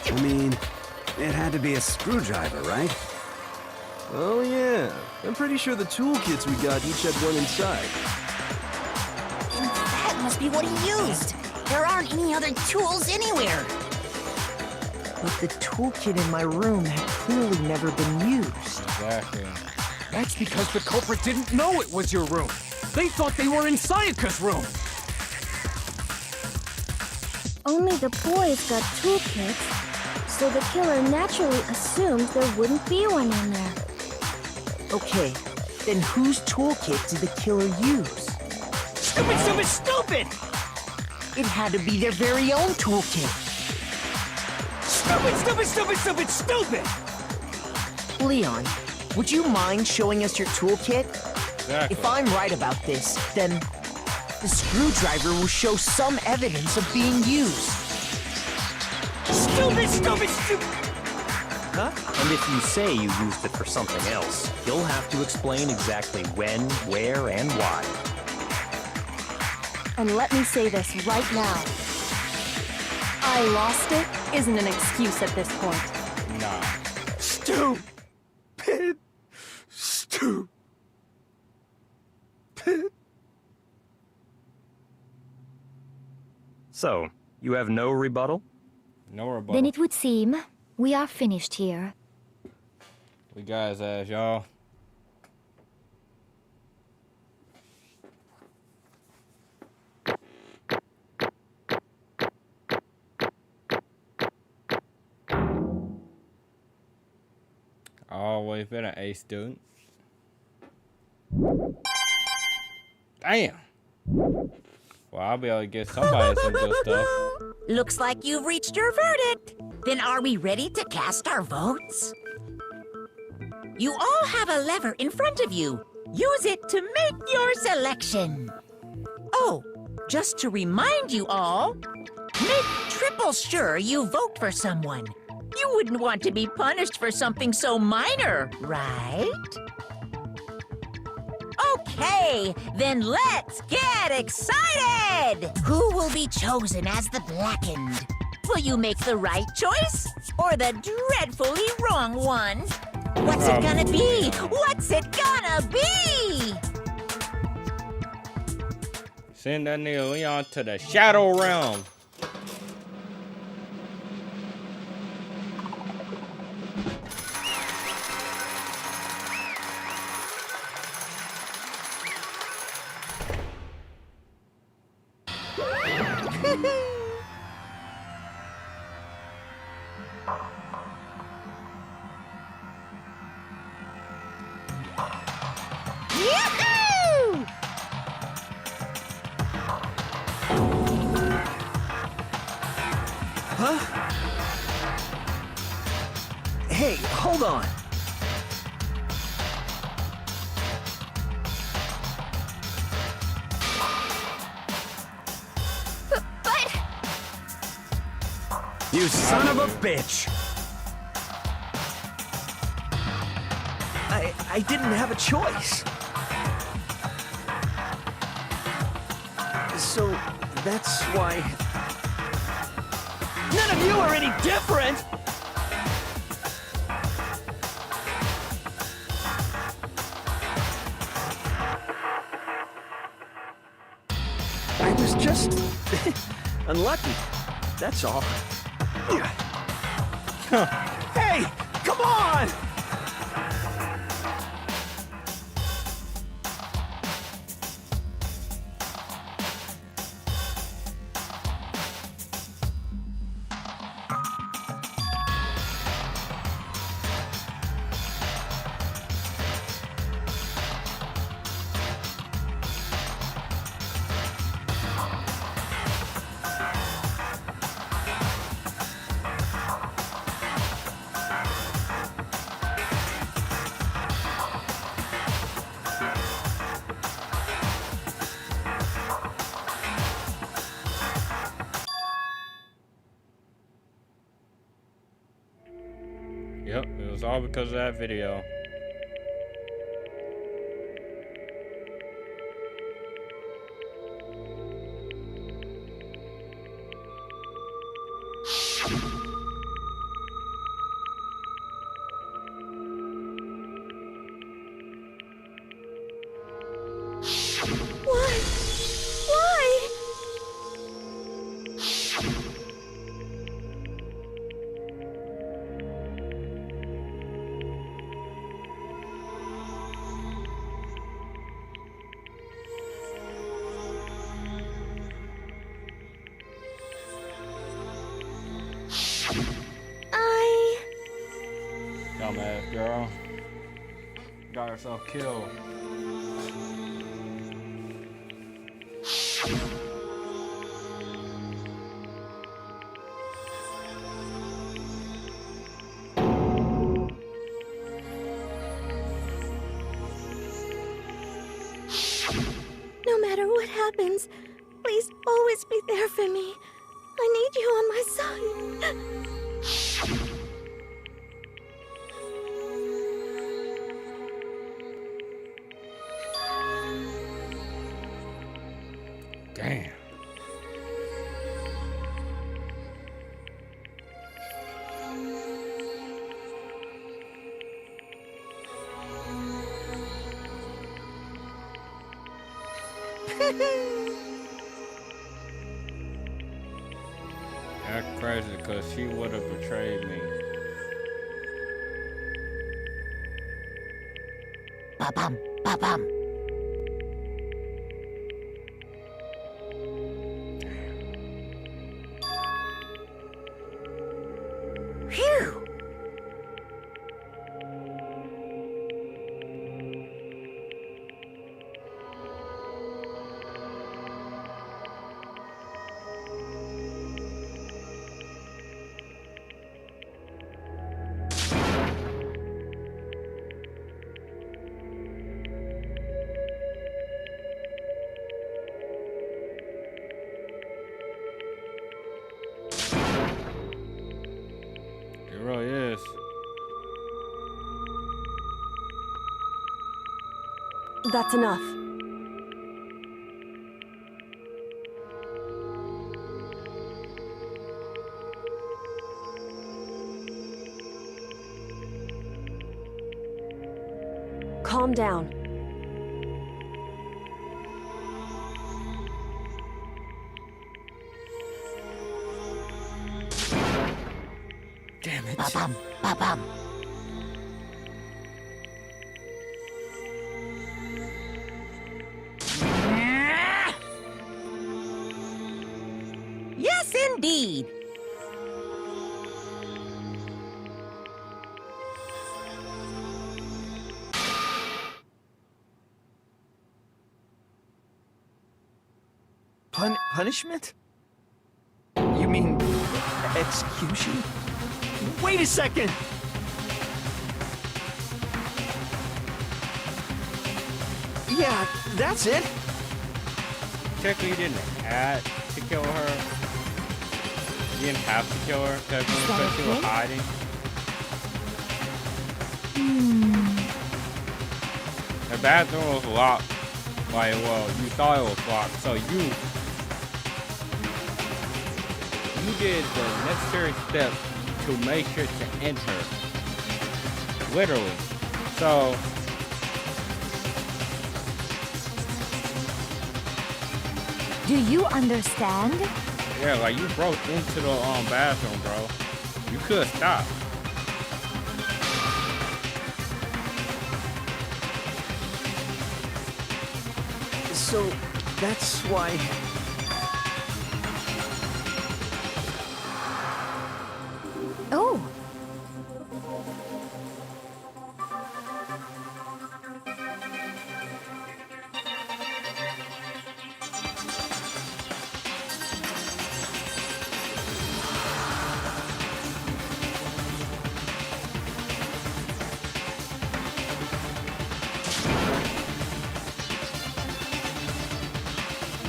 Speaker 7: I mean, it had to be a screwdriver, right?
Speaker 9: Oh yeah, I'm pretty sure the toolkits we got each had one inside.
Speaker 4: That must be what he used. There aren't any other tools anywhere.
Speaker 6: But the toolkit in my room had clearly never been used.
Speaker 1: Exactly.
Speaker 2: That's because the culprit didn't know it was your room. They thought they were in Sayaka's room.
Speaker 8: Only the boys got toolkits, so the killer naturally assumed there wouldn't be one in there.
Speaker 6: Okay, then whose toolkit did the killer use?
Speaker 12: Stupid, stupid, stupid!
Speaker 6: It had to be their very own toolkit.
Speaker 12: Stupid, stupid, stupid, stupid, stupid!
Speaker 6: Leon, would you mind showing us your toolkit?
Speaker 1: Exactly.
Speaker 6: If I'm right about this, then the screwdriver will show some evidence of being used.
Speaker 12: Stupid, stupid, stupid!
Speaker 10: Huh? And if you say you used it for something else, you'll have to explain exactly when, where, and why.
Speaker 13: And let me say this right now. I lost it isn't an excuse at this point.
Speaker 1: Nah.
Speaker 9: Stupid. Stupid.
Speaker 10: So, you have no rebuttal?
Speaker 1: No rebuttal.
Speaker 5: Then it would seem we are finished here.
Speaker 1: We got his ass, y'all. Always been an A student. Damn. Well, I'll be able to get somebody some good stuff.
Speaker 4: Looks like you've reached your verdict. Then are we ready to cast our votes? You all have a lever in front of you. Use it to make your selection. Oh, just to remind you all, make triple sure you vote for someone. You wouldn't want to be punished for something so minor, right? Okay, then let's get excited! Who will be chosen as the blackened? Will you make the right choice or the dreadfully wrong one? What's it gonna be? What's it gonna be?
Speaker 1: Send that nigga Leon to the Shadow Realm.
Speaker 4: Yahoo!
Speaker 12: Huh? Hey, hold on.
Speaker 8: But...
Speaker 12: You son of a bitch! I didn't have a choice. So, that's why... None of you are any different! I was just... unlucky. That's all. Hey! Come on!
Speaker 1: was all because of that video.
Speaker 8: Why? Why?
Speaker 1: Dumbass girl. Got herself killed.
Speaker 8: No matter what happens, please always be there for me. I need you on my side.
Speaker 1: Damn. That's crazy because she would have betrayed me.
Speaker 4: Ba-bum, ba-bum. Phew!
Speaker 1: It really is.
Speaker 13: That's enough. Calm down.
Speaker 2: Damn it.
Speaker 4: Ba-bum, ba-bum. Yes, indeed.
Speaker 12: Punishment? You mean execution? Wait a second! Yeah, that's it.
Speaker 1: Technically, you didn't have to kill her. You didn't have to kill her because she was hiding. The bathroom was locked. Like, well, you thought it was locked, so you did the necessary steps to make sure to enter. Literally. So
Speaker 5: Do you understand?
Speaker 1: yeah, like you broke into the bathroom, bro. You could stop.
Speaker 12: So, that's why...
Speaker 5: Oh.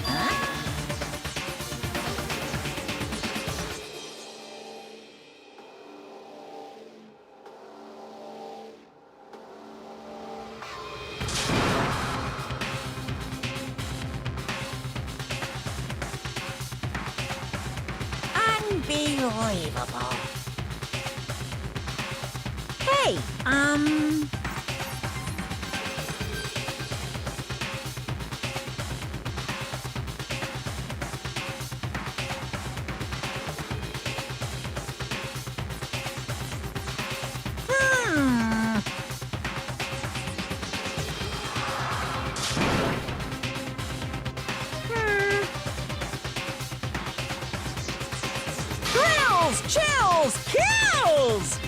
Speaker 4: Huh? unbelievable. Hey, Thrills, chills, kills!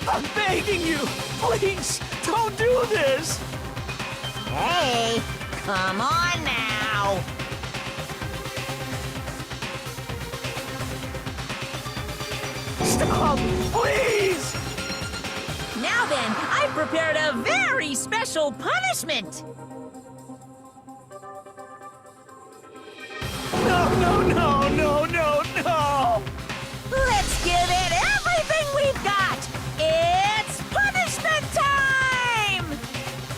Speaker 12: I'm begging you! Please, don't do this!
Speaker 4: Hey, come on now!
Speaker 12: Stop! Please!
Speaker 4: Now then, I've prepared a very special punishment!
Speaker 12: No!
Speaker 4: Let's give it everything we've got! It's punishment time!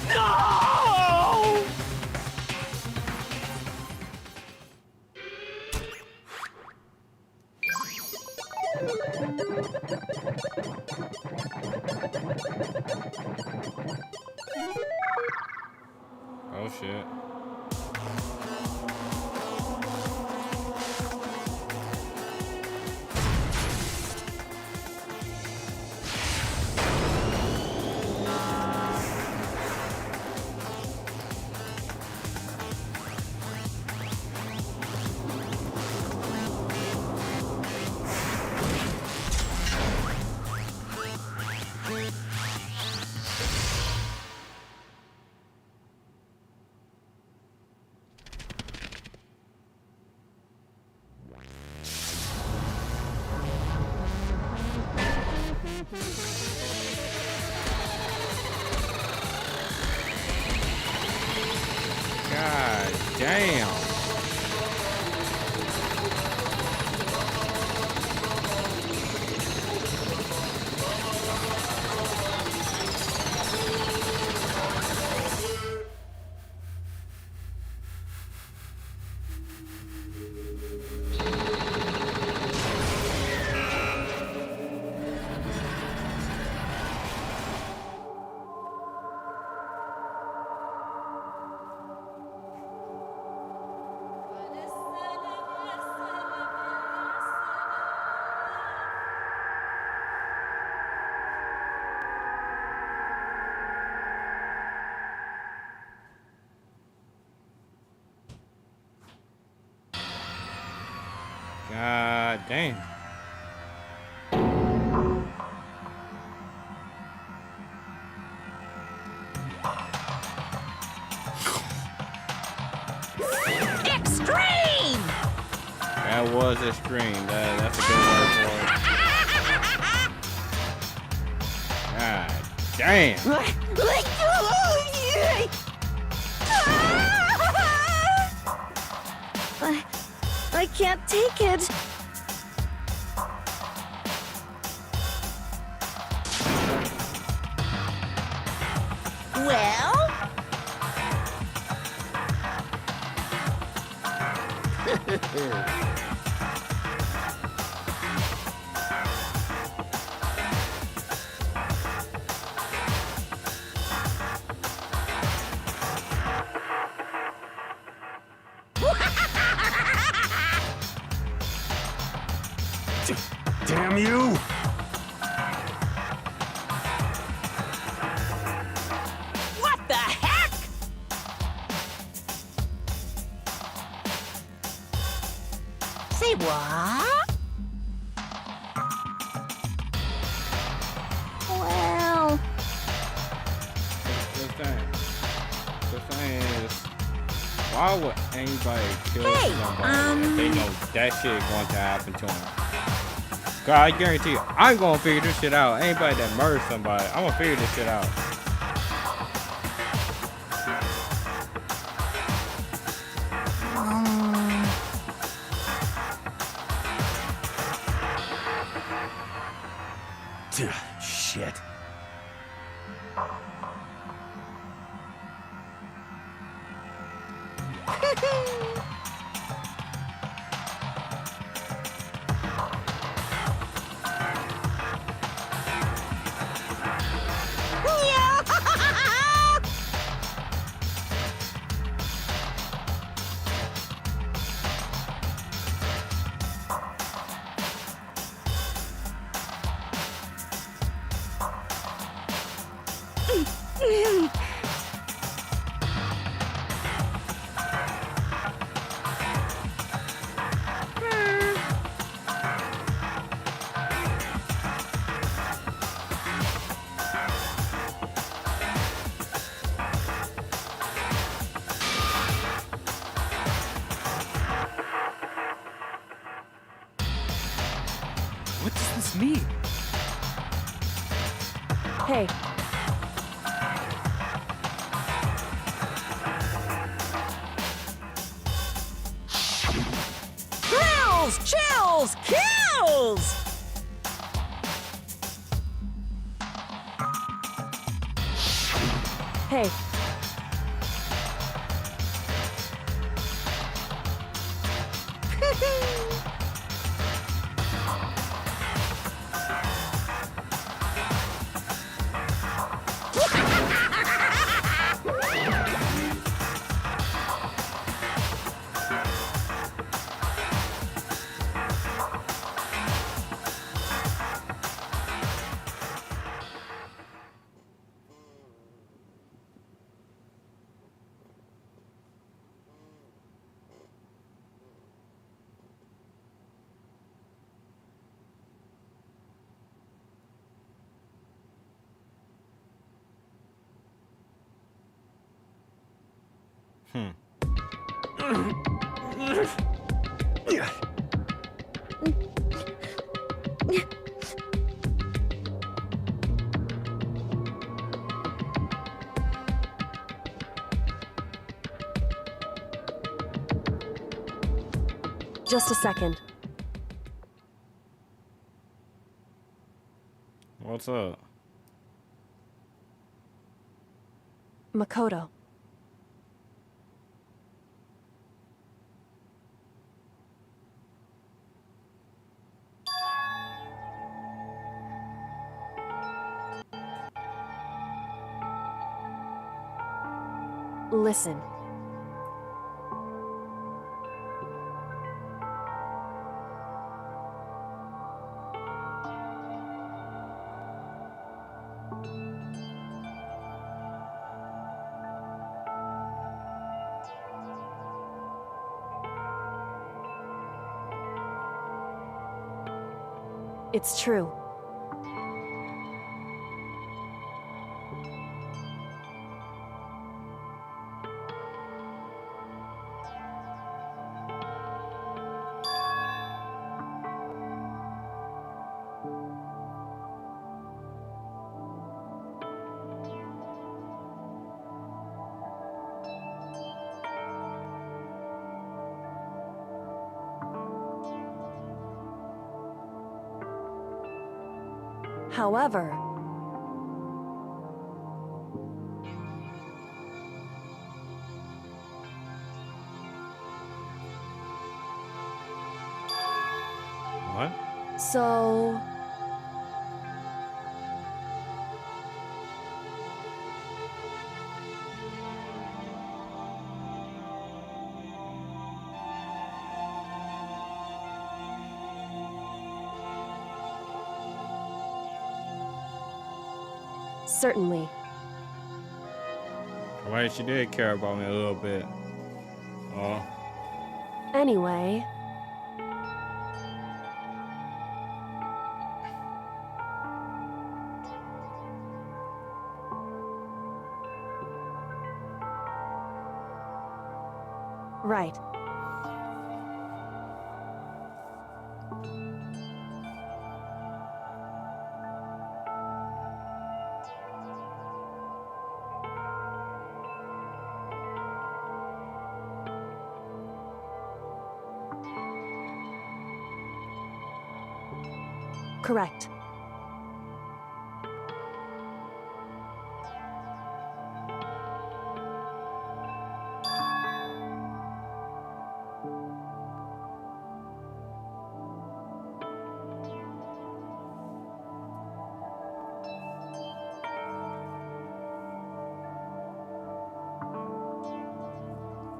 Speaker 12: No!
Speaker 1: Oh shit. God damn. God damn.
Speaker 4: Extreme!
Speaker 1: That was extreme. That's a good word for it. God damn.
Speaker 8: I can't take it.
Speaker 4: Well?
Speaker 7: Damn you!
Speaker 4: What the heck? Say what?
Speaker 8: Well,
Speaker 1: The thing is, why would anybody kill
Speaker 4: Hey,
Speaker 1: somebody if they know that shit going to happen to them? God, I guarantee you, I'm gonna figure this shit out. Anybody that murders somebody, I'm gonna figure this shit out.
Speaker 7: Shit.
Speaker 2: What does this mean?
Speaker 13: Hey,
Speaker 4: Grills, chills, kills!
Speaker 13: hey. Just a second.
Speaker 1: What's up?
Speaker 13: Makoto. Listen. It's true. However,
Speaker 1: What?
Speaker 13: so certainly.
Speaker 1: Well, she did care about me a little bit. Oh.
Speaker 13: Anyway, right. Correct.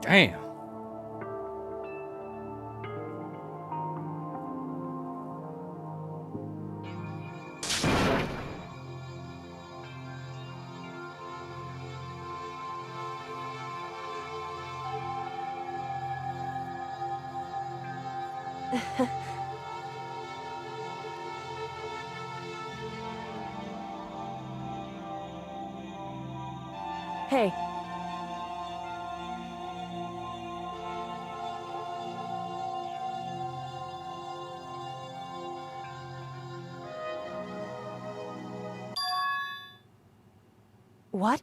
Speaker 1: Damn.
Speaker 13: Hey. What?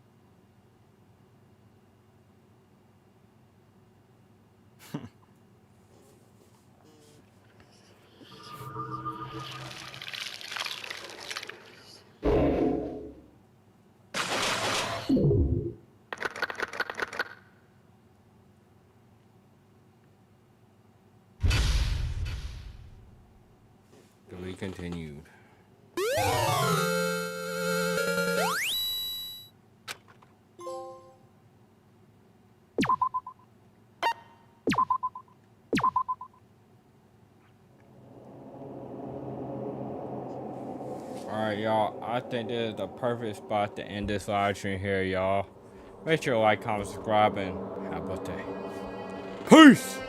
Speaker 1: To be continued. Alright, y'all. I think this is the perfect spot to end this live stream here, y'all. Make sure to like, comment, subscribe, and have a good day. Peace!